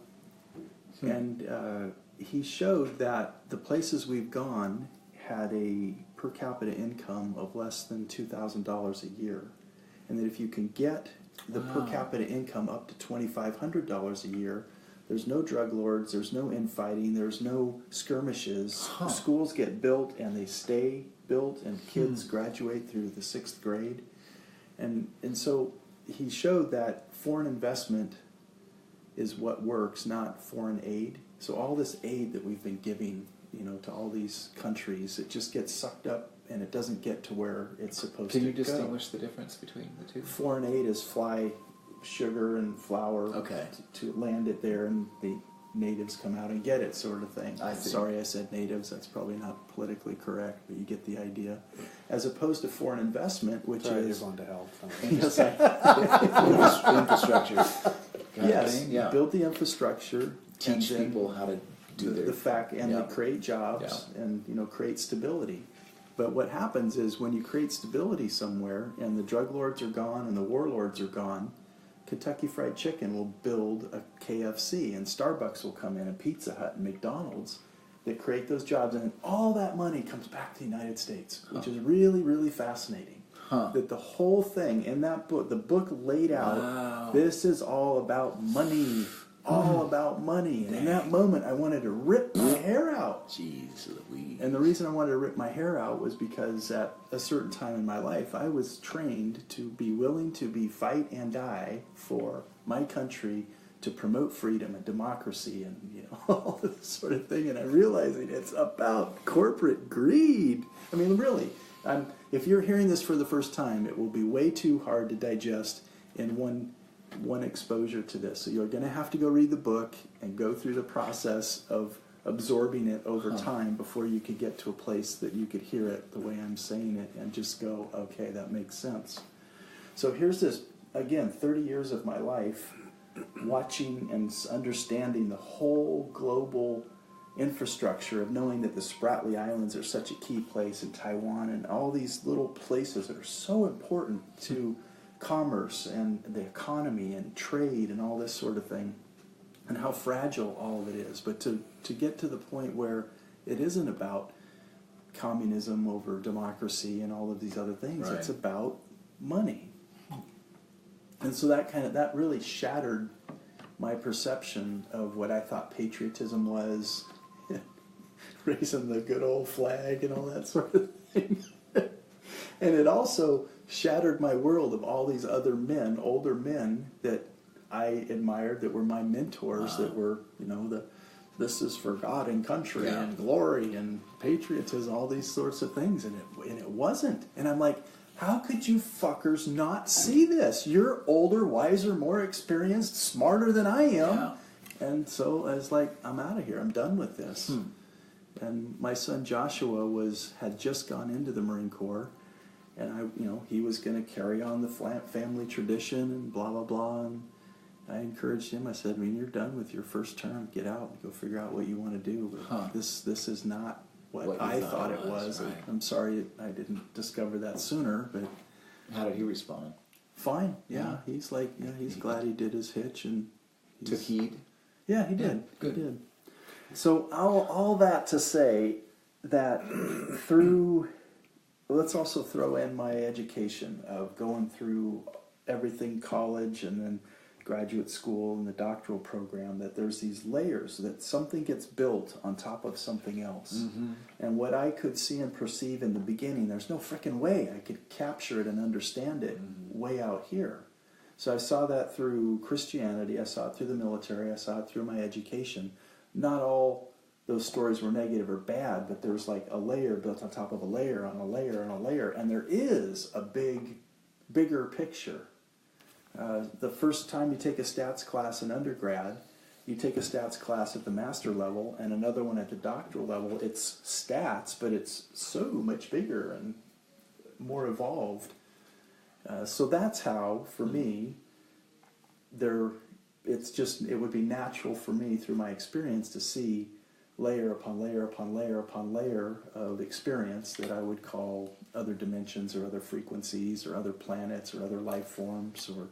And he showed that the places we've gone had a per capita income of less than $2,000 a year. And that if you can get the per capita income up to $2,500 a year, there's no drug lords, there's no infighting, there's no skirmishes. Huh. Schools get built and they stay built, and kids graduate through the 6th grade. And so he showed that foreign investment is what works, not foreign aid. So all this aid that we've been giving, to all these countries, it just gets sucked up and it doesn't get to where it's supposed to go. Can you distinguish the difference between the two? Foreign aid is fly sugar and flour to land it there, and the natives come out and get it, sort of thing. I see. Sorry I said natives, that's probably not politically correct, but you get the idea. As opposed to foreign investment, which is... You're going to hell. Infrastructure. Yes, you build the infrastructure. Teach people how to do the fact, and they create jobs and create stability. But what happens is when you create stability somewhere and the drug lords are gone and the warlords are gone, Kentucky Fried Chicken will build a KFC and Starbucks will come in and Pizza Hut and McDonald's that create those jobs, and all that money comes back to the United States, which is really, really fascinating. That the whole thing in that book, the book laid out, this is all about money. All about money. And in that moment, I wanted to rip my hair out. Jeez Louise. And the reason I wanted to rip my hair out was because at a certain time in my life, I was trained to be willing to fight and die for my country, to promote freedom and democracy and all this sort of thing. And I'm realizing it's about corporate greed. I mean, really, if you're hearing this for the first time, it will be way too hard to digest in one exposure to this. So you're going to have to go read the book and go through the process of absorbing it over time before you could get to a place that you could hear it the way I'm saying it and just go, okay, that makes sense. So here's this, again, 30 years of my life watching and understanding the whole global infrastructure of knowing that the Spratly Islands are such a key place, in Taiwan and all these little places that are so important to commerce and the economy and trade and all this sort of thing, and how fragile all of it is. But to get to the point where it isn't about communism over democracy and all of these other things, it's about money. And so that really shattered my perception of what I thought patriotism was, raising the good old flag and all that sort of thing. And it also shattered my world of all these other men, older men that I admired, that were my mentors, that were, this is for God and country and glory and patriotism, all these sorts of things. And it wasn't. And I'm like, how could you fuckers not see this? You're older, wiser, more experienced, smarter than I am. Yeah. And so I was like, I'm out of here. I'm done with this. And my son Joshua had just gone into the Marine Corps. And he was going to carry on the family tradition and blah, blah, blah. And I encouraged him. I said, when you're done with your first term, get out and go figure out what you want to do. But this is not what I thought it was. Right. I'm sorry I didn't discover that sooner. But how did he respond? Fine. Yeah. He's like, he's glad he did his hitch. And took heed? Yeah, he did. Yeah, good. He did. So all that to say that through... Let's also throw in my education of going through everything, college and then graduate school and the doctoral program, that there's these layers, that something gets built on top of something else. Mm-hmm. And what I could see and perceive in the beginning, there's no freaking way I could capture it and understand it way out here. So I saw that through Christianity, I saw it through the military, I saw it through my education. Not all those stories were negative or bad, but there's like a layer built on top of a layer on a layer on a layer, and there is a bigger picture. The first time you take a stats class in undergrad, you take a stats class at the master level and another one at the doctoral level. It's stats, but it's so much bigger and more evolved. So that's how, for me, it would be natural for me through my experience to see layer upon layer upon layer upon layer of experience that I would call other dimensions or other frequencies or other planets or other life forms, or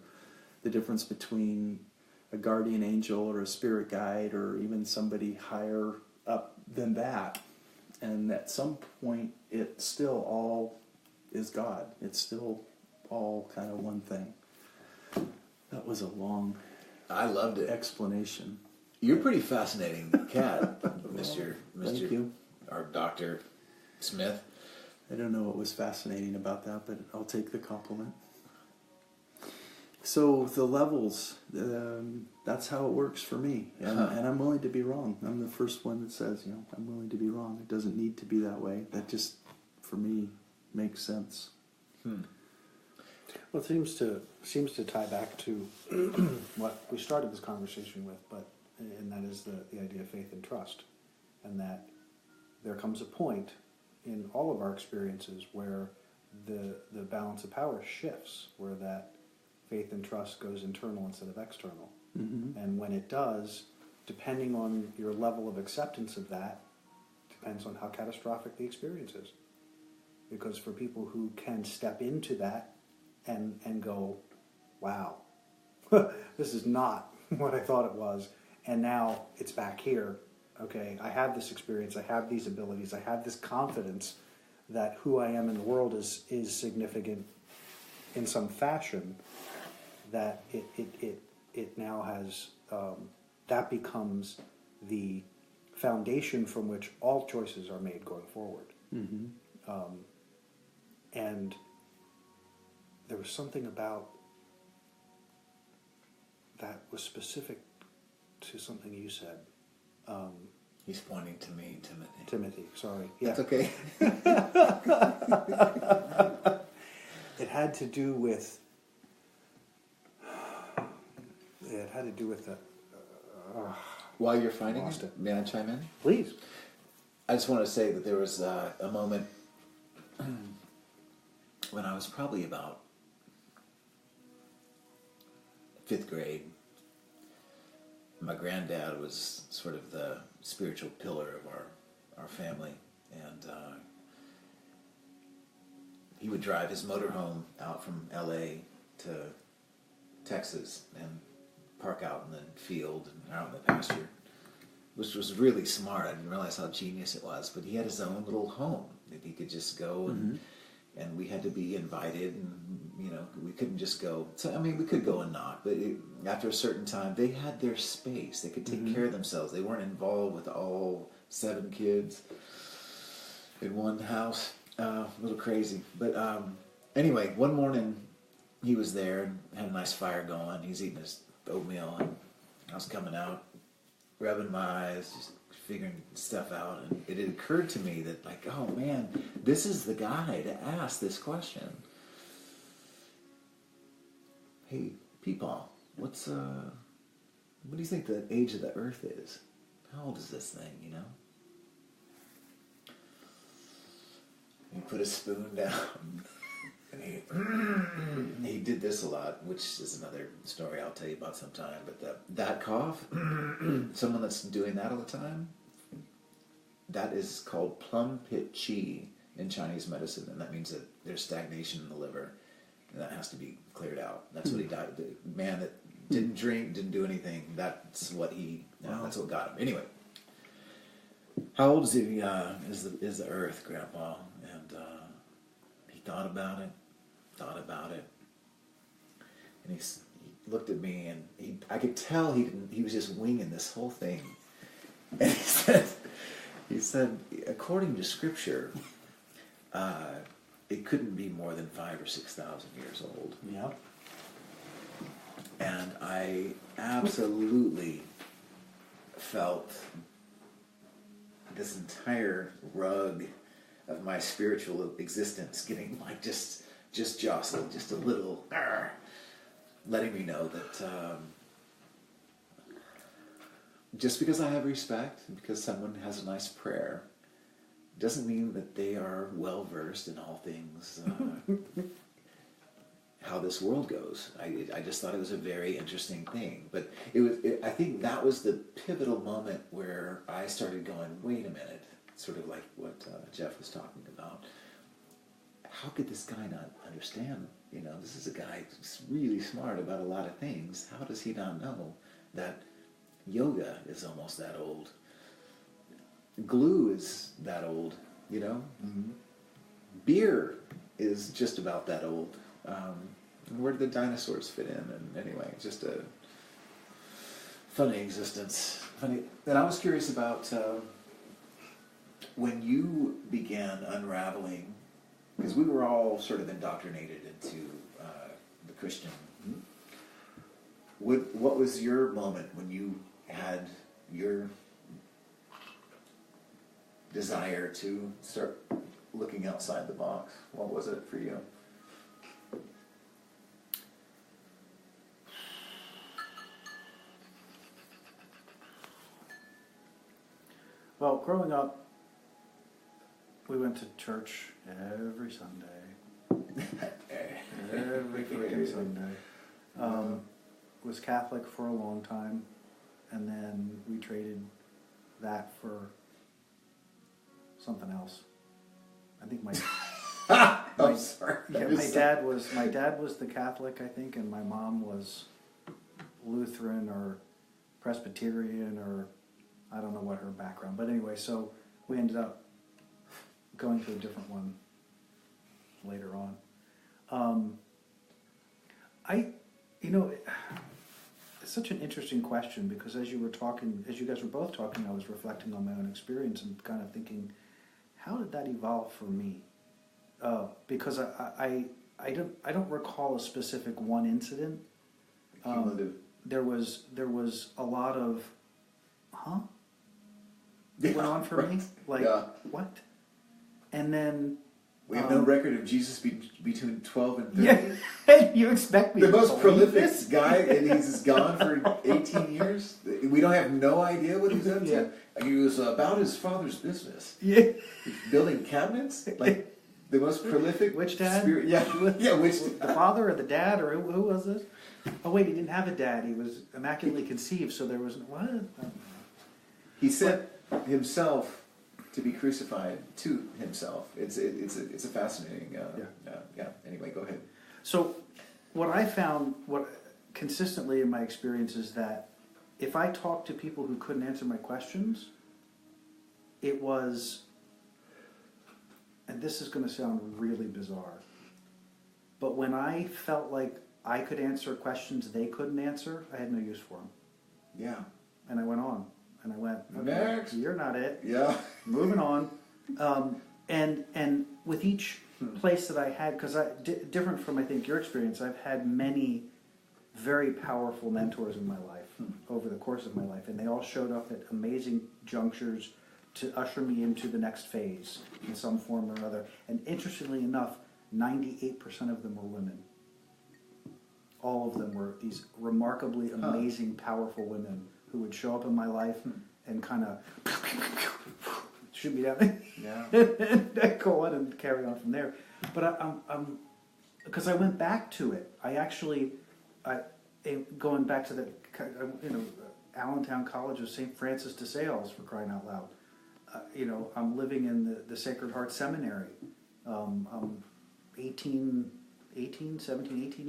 the difference between a guardian angel or a spirit guide or even somebody higher up than that. And at some point it still all is God. It's still all kind of one thing. That was a long I loved it. Explanation. You're pretty fascinating cat, Mr. Thank you. Or Dr. Smith. I don't know what was fascinating about that, but I'll take the compliment. So the levels, that's how it works for me. And, and I'm willing to be wrong. I'm the first one that says, I'm willing to be wrong. It doesn't need to be that way. That just, for me, makes sense. Well, it seems to tie back to what we started this conversation with, and that is the idea of faith and trust, and that there comes a point in all of our experiences where the balance of power shifts, where that faith and trust goes internal instead of external. Mm-hmm. And when it does, depending on your level of acceptance of that, depends on how catastrophic the experience is. Because for people who can step into that and go, wow, this is not what I thought it was, and now it's back here. Okay, I have this experience, I have these abilities, I have this confidence that who I am in the world is significant in some fashion, that it now has, that becomes the foundation from which all choices are made going forward. Mm-hmm. And there was something about that was specific to something you said. He's pointing to me, Timothy. Timothy, sorry. Yeah. That's okay. It had to do with. It had to do with the. While you're finding Lost it, it. may I chime in? Please. I just want to say that there was a moment when I was probably about 5th grade. My granddad was sort of the spiritual pillar of our family, and he would drive his motorhome out from L.A. to Texas and park out in the field and out in the pasture, which was really smart. I didn't realize how genius it was, but he had his own little home that he could just go and we had to be invited, and we couldn't just go. So I mean, we could go and knock, but after a certain time, they had their space. They could take care of themselves. They weren't involved with all 7 kids in one house. A little crazy, but anyway, one morning he was there and had a nice fire going. He's eating his oatmeal, and I was coming out, rubbing my eyes, just figuring stuff out, and it had occurred to me that, like, oh man, this is the guy to ask this question. Hey, Peepaw, what do you think the age of the Earth is? How old is this thing, He put his spoon down, and he did this a lot, which is another story I'll tell you about sometime. But that cough, someone that's doing that all the time, that is called plum pit chi in Chinese medicine, and that means that there's stagnation in the liver, and that has to be cleared out. That's what he died. The man that didn't drink, didn't do anything. That's what that's what got him. Anyway, how old is he? Is the Earth, Grandpa? And he thought about it, and he looked at me, and I could tell he was just winging this whole thing. And he said, according to Scripture, it couldn't be more than 5,000 or 6,000 years old. Yeah. And I absolutely felt this entire rug of my spiritual existence getting like just jostled, just a little, letting me know that just because I have respect, because someone has a nice prayer, doesn't mean that they are well versed in all things, how this world goes. I just thought it was a very interesting thing. But I think that was the pivotal moment where I started going, wait a minute, sort of like what Jeff was talking about. How could this guy not understand? This is a guy who's really smart about a lot of things. How does he not know that yoga is almost that old? Glue is that old, Mm-hmm. Beer is just about that old. Where did the dinosaurs fit in? And anyway, just a funny existence. Funny. And I was curious about when you began unraveling, because we were all sort of indoctrinated into the Christian What was your moment when you had your desire to start looking outside the box? What was it for you? Well, growing up, we went to church every Sunday. Every freaking Sunday. Was Catholic for a long time, and then we traded that for something else. I think I'm sorry. Yeah, my dad was the Catholic, I think, and my mom was Lutheran or Presbyterian, or I don't know what her background. But anyway, so we ended up going to a different one later on. It's such an interesting question, because as you guys were both talking, I was reflecting on my own experience and kind of thinking, how did that evolve for me? Because I don't recall a specific one incident. There was a lot of, went on for me, like what? And then we have no record of Jesus between 12 and 30. Yeah, you expect me the to most prolific this? guy, and he's gone for 18 years. We don't have no idea what he's up to. Yeah. He was about his father's business. Yeah. Building cabinets? Like, the most prolific... Which dad? Spirit, yeah, which... The father or the dad, or who was this? Oh wait, he didn't have a dad. He was immaculately conceived, so there was... What? He sent himself to be crucified to himself. It's a fascinating... Anyway, go ahead. So what I found consistently in my experience is that if I talked to people who couldn't answer my questions, it was, and this is going to sound really bizarre, but when I felt like I could answer questions they couldn't answer, I had no use for them. Yeah. And I went on. And I went, okay, next. You're not it. Yeah. Moving on. And with each place that I had, because different from I think your experience, I've had many very powerful mentors in my life over the course of my life, and they all showed up at amazing junctures to usher me into the next phase in some form or other. And interestingly enough, 98% of them were women. All of them were these remarkably amazing, powerful women who would show up in my life and kind of shoot me down, and go on and carry on from there. But I'm because I went back to it. Going back to the Allentown College of St. Francis de Sales, for crying out loud. I'm living in the Sacred Heart Seminary. I'm 17, 18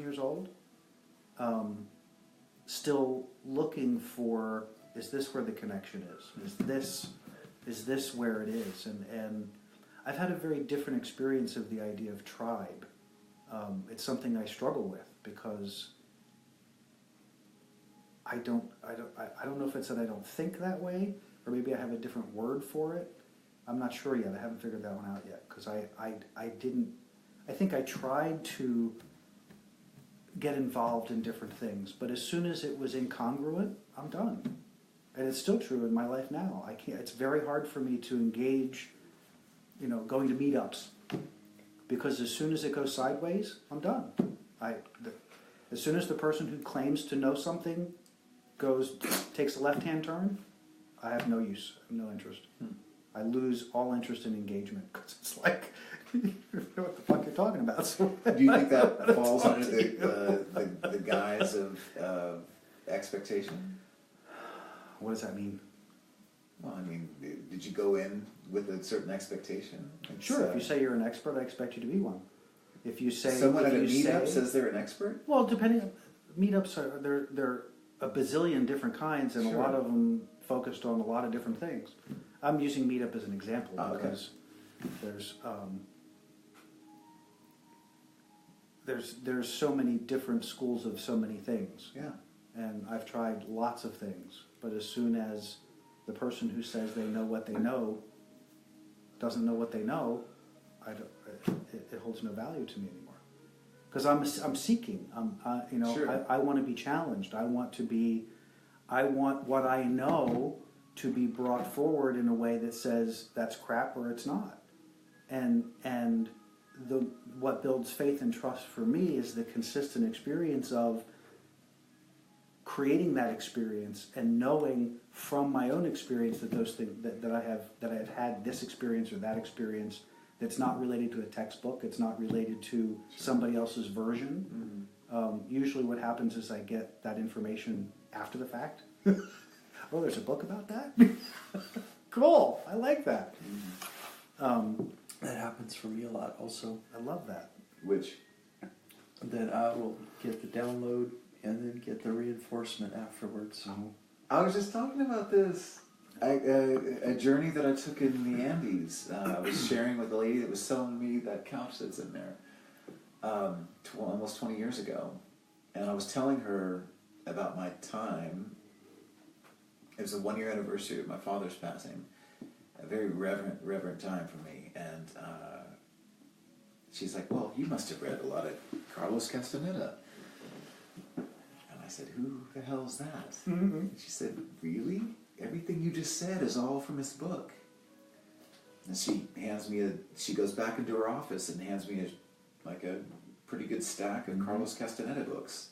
years old. Still looking for, is this where the connection is? Is this where it is? And I've had a very different experience of the idea of tribe. It's something I struggle with, because I don't know if it's that I don't think that way, or maybe I have a different word for it. I'm not sure yet. I haven't figured that one out yet, because I think I tried to get involved in different things, but as soon as it was incongruent, I'm done. And it's still true in my life now. I can't. It's very hard for me to engage, going to meetups, because as soon as it goes sideways, I'm done. As soon as the person who claims to know something takes a left-hand turn, I have no use, no interest. I lose all interest in engagement, because it's like, you know what the fuck you're talking about. So do you think that falls under the guise of expectation? What does that mean? Well, I mean, did you go in with a certain expectation? Sure. If you say you're an expert, I expect you to be one. If you say someone at a meetup says they're an expert, well, depending, meetups they're a bazillion different kinds, and a lot of them focused on a lot of different things. I'm using meetup as an example because there's so many different schools of so many things. Yeah. And I've tried lots of things, but as soon as the person who says they know what they know doesn't know what they know, it holds no value to me anymore. because I'm seeking. Sure. I want to be challenged. I want what I know to be brought forward in a way that says that's crap or it's not. And what builds faith and trust for me is the consistent experience of creating that experience and knowing from my own experience that those things that I have had this experience or that experience that's not related to a textbook, it's not related to somebody else's version. Usually what happens is I get that information after the fact. Oh, there's a book about that? Cool, I like that. That happens for me a lot also. I love that. Which? That I will get the download and then get the reinforcement afterwards. I was just talking about this. A journey that I took in the Andes. I was sharing with a lady that was selling me that couch that's in there almost 20 years ago. And I was telling her about my time. It was a 1-year anniversary of my father's passing. A very reverent time for me. And she's like, well, you must have read a lot of Carlos Castaneda. And I said, who the hell's that? And she said, really? Everything you just said is all from his book. And she goes back into her office and hands me a pretty good stack of Carlos Castaneda books.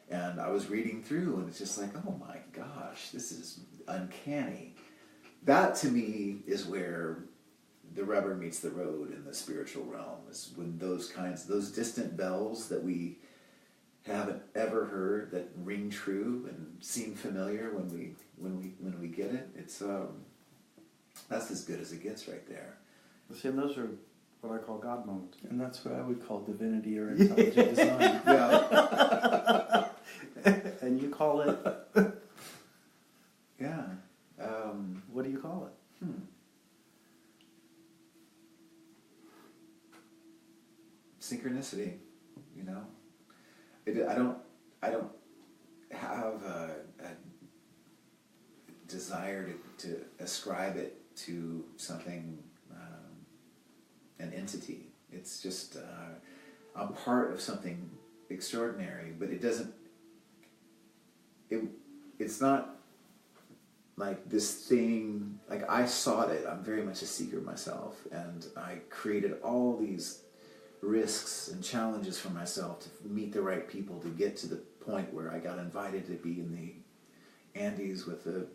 And I was reading through and it's just like, oh my gosh, this is uncanny. That to me is where the rubber meets the road in the spiritual realm, is when those distant bells that we haven't ever heard that ring true and seem familiar when we get it. It's that's as good as it gets right there. See, and those are what I call God moments. And that's what I would call divinity or intelligent design. Yeah. And you call it? Yeah. What do you call it? Synchronicity, you know. I don't have a desire to ascribe it to something, an entity. It's just I'm part of something extraordinary, but it doesn't. It's not like this thing. Like I sought it. I'm very much a seeker myself, and I created all these risks and challenges for myself to meet the right people to get to the point where I got invited to be in the Andes with a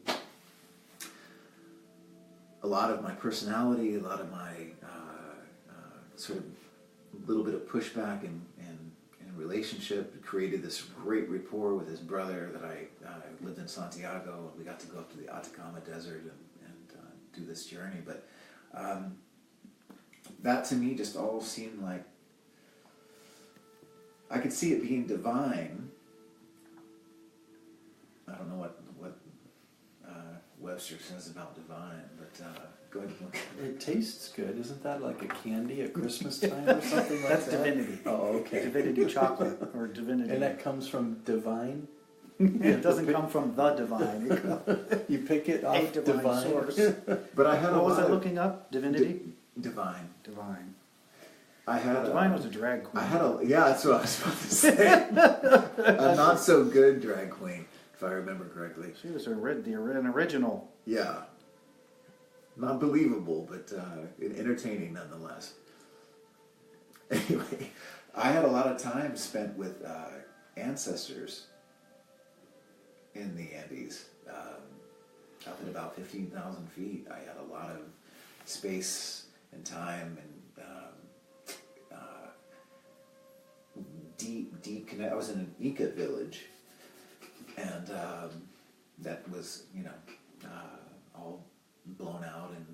lot of my personality, a lot of my sort of little bit of pushback and relationship. Created this great rapport with his brother that I lived in Santiago, and we got to go up to the Atacama Desert and do this journey. But that to me just all seemed like I could see it being divine. I don't know what Webster says about divine, but go ahead and look. It tastes good. Isn't that like a candy at Christmas time or something like That's that? divinity. Oh, okay. Divinity chocolate or divinity. And that comes from divine? It doesn't come from the divine. It comes You pick it off a divine source. But I had What was I of looking up? Divinity? divine. Divine. I had Divine was a drag queen. that's what I was about to say. A not so good drag queen, if I remember correctly. She was an original. Yeah. Not believable, but entertaining nonetheless. Anyway, I had a lot of time spent with ancestors in the Andes. Up at about 15,000 feet, I had a lot of space and time and deep connect. I was in an Inca village, and that was, all blown out and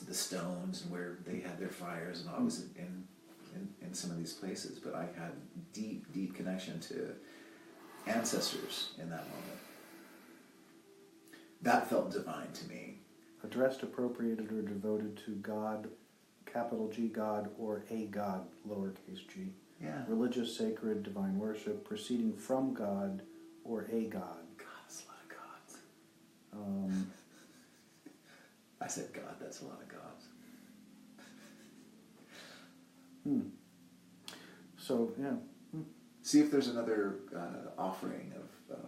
the stones and where they had their fires, and I was in some of these places, but I had deep connection to ancestors in that moment. That felt divine to me. Addressed, appropriated, or devoted to God, capital G God, or a God, lowercase g. Yeah. Religious, sacred, divine worship, proceeding from God, or a God. God, that's a lot of gods. I said God, that's a lot of gods. So, yeah. See if there's another offering of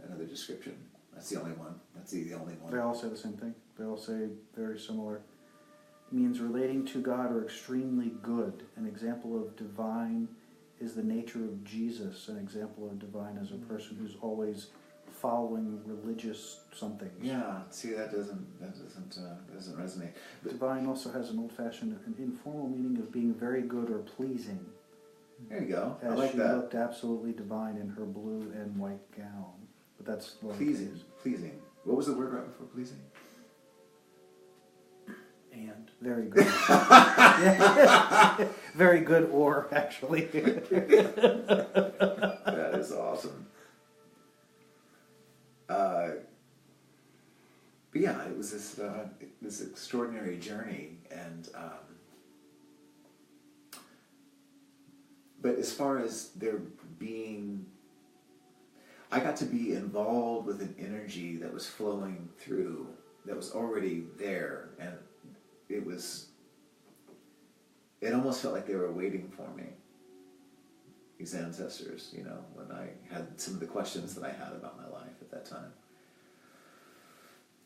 another description. That's the only one. That's the only one. They all say the same thing. They all say very similar. Means relating to God or extremely good. An example of divine is the nature of Jesus. An example of divine is a person who's always following religious somethings. Yeah. See, that doesn't resonate. But Divine also has an old-fashioned, an informal meaning of being very good or pleasing. there you go. I As like she that. looked absolutely divine in her blue and white gown. But that's Pleasing. Pleasing. What was the word right before pleasing? And very good. Very good, or actually. That is awesome. But yeah, it was this extraordinary journey, and but as far as there being, I got to be involved with an energy that was flowing through, that was already there, and it almost felt like they were waiting for me. These ancestors, you know, when I had some of the questions that I had about my life at that time.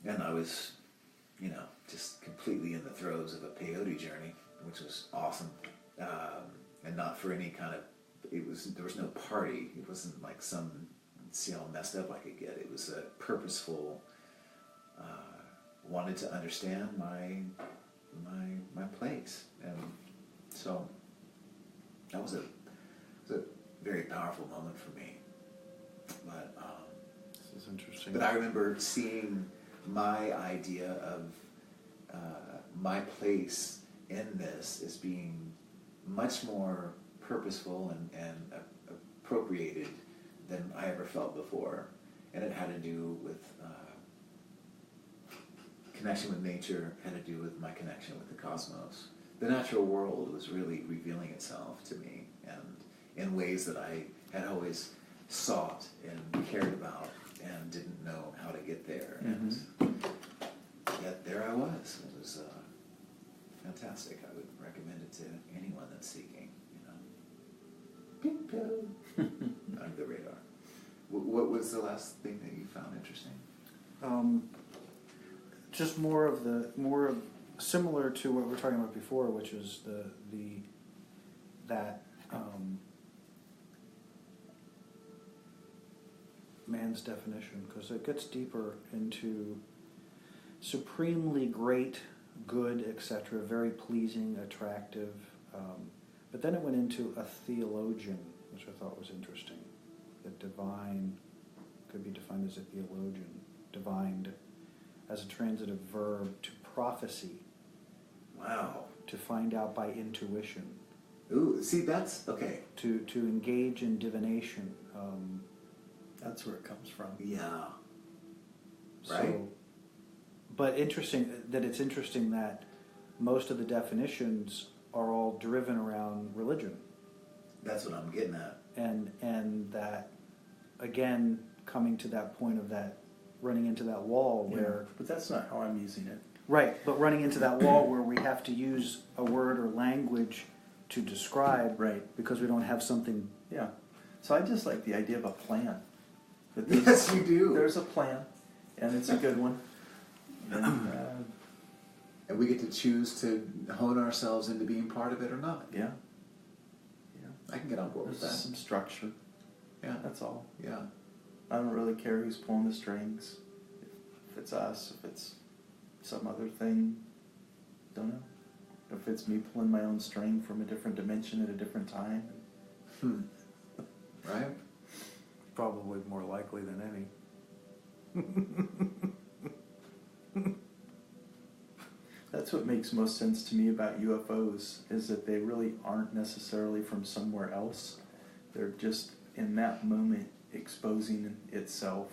And I was, you know, just completely in the throes of a peyote journey, which was awesome. And not for any kind of, there was no party. It wasn't like see how messed up I could get. It was a purposeful, wanted to understand my place. And so that was a very powerful moment for me. But This is interesting. But I remember seeing my idea of my place in this as being much more purposeful and appropriated than I ever felt before. And it had to do with connection with nature, had to do with my connection with the cosmos. The natural world was really revealing itself to me, and in ways that I had always sought and cared about and didn't know how to get there. And yet there I was. It was fantastic. I would recommend it to anyone that's seeking, you know. Pink pill. Under the radar. What was the last thing that you found interesting? Just more of similar to what we were talking about before, which is that man's definition, because it gets deeper into supremely great, good, etc., very pleasing, attractive, but then it went into a theologian, which I thought was interesting. That divine could be defined as a theologian, divined as a transitive verb to prophecy. Wow. To find out by intuition. Ooh, see, that's okay. To engage in divination. That's where it comes from. Yeah. Right? But it's interesting that most of the definitions are all driven around religion. That's what I'm getting at. And that, again, coming to that point of that, running into that wall where... But that's not how I'm using it. Right, but running into that wall where we have to use a word or language to describe, right, because we don't have something... Yeah. So I just like the idea of a plan. Yes, you do. There's a plan, and it's a good one. And we get to choose to hone ourselves into being part of it or not. Yeah. I can get on board with that. There's some structure. Yeah. That's all. Yeah. I don't really care who's pulling the strings. If it's us, if it's some other thing, don't know. If it's me pulling my own string from a different dimension at a different time. Right? Probably more likely than any. That's what makes most sense to me about UFOs, is that they really aren't necessarily from somewhere else. They're just in that moment exposing itself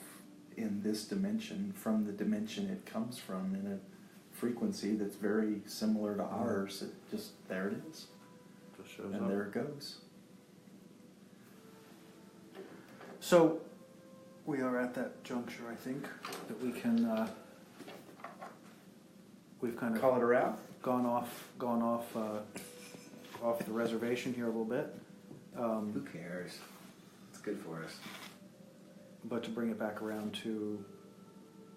in this dimension from the dimension it comes from in a frequency that's very similar to ours. It just, there it is. Just shows and up. there it goes. So, we are at that juncture, I think, that we can... we've kind of Call it a wrap? gone off the reservation here a little bit. Who cares? good for us. But to bring it back around to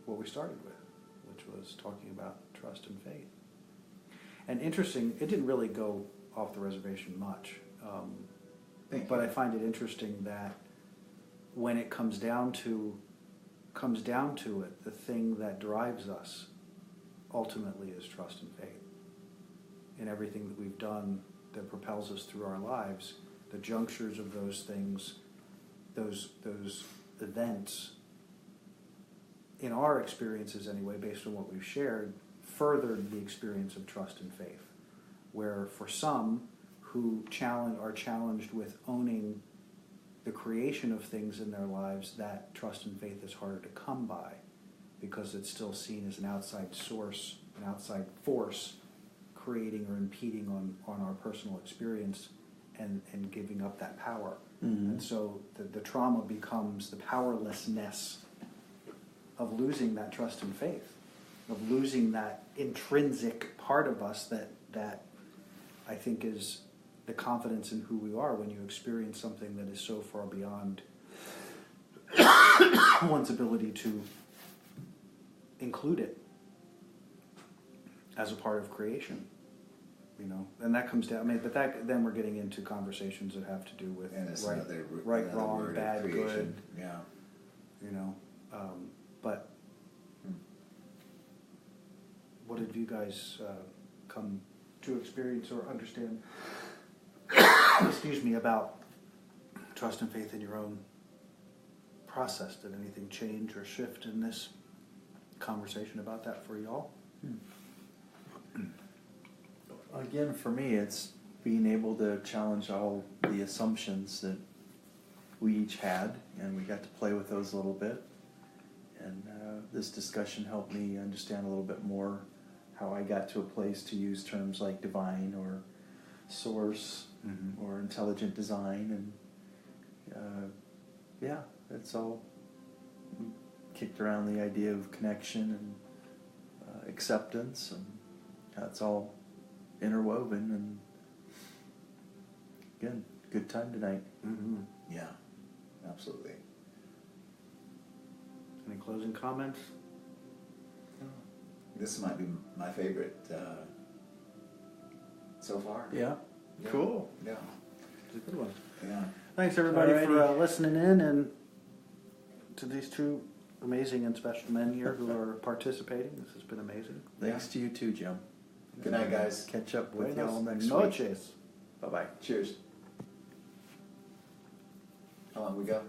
what we started with, which was talking about trust and faith. And interesting, it didn't really go off the reservation much. But I find it interesting that when it comes down to it, the thing that drives us ultimately is trust and faith. In everything that we've done that propels us through our lives, the junctures of those things, those events, in our experiences anyway, based on what we've shared, furthered the experience of trust and faith. Where for some who are challenged with owning the creation of things in their lives, that trust and faith is harder to come by because it's still seen as an outside source, an outside force creating or impeding on our personal experience and giving up that power. Mm-hmm. And so the trauma becomes the powerlessness of losing that trust and faith, of losing that intrinsic part of us that I think is the confidence in who we are when you experience something that is so far beyond one's ability to include it as a part of creation. And that comes down. Then we're getting into conversations that have to do with right, wrong, bad, good. Yeah. But what have you guys come to experience or understand? Excuse me, about trust and faith in your own process. Did anything change or shift in this conversation about that for y'all? Again, for me, it's being able to challenge all the assumptions that we each had, and we got to play with those a little bit. And this discussion helped me understand a little bit more how I got to a place to use terms like divine or source or intelligent design. And it's all kicked around the idea of connection and acceptance, and that's all interwoven. And again, good time tonight. Mm-hmm. Yeah, absolutely. Any closing comments? This might be my favorite so far. Yeah. Cool. Yeah. It's a good one. Yeah. Thanks everybody for Alrighty. listening in, and to these two amazing and special men here who are participating. This has been amazing. Thanks to you too, Jim. Good night, guys. Catch up with Buenas y'all next week. noches. Bye-bye. Cheers. How long we go?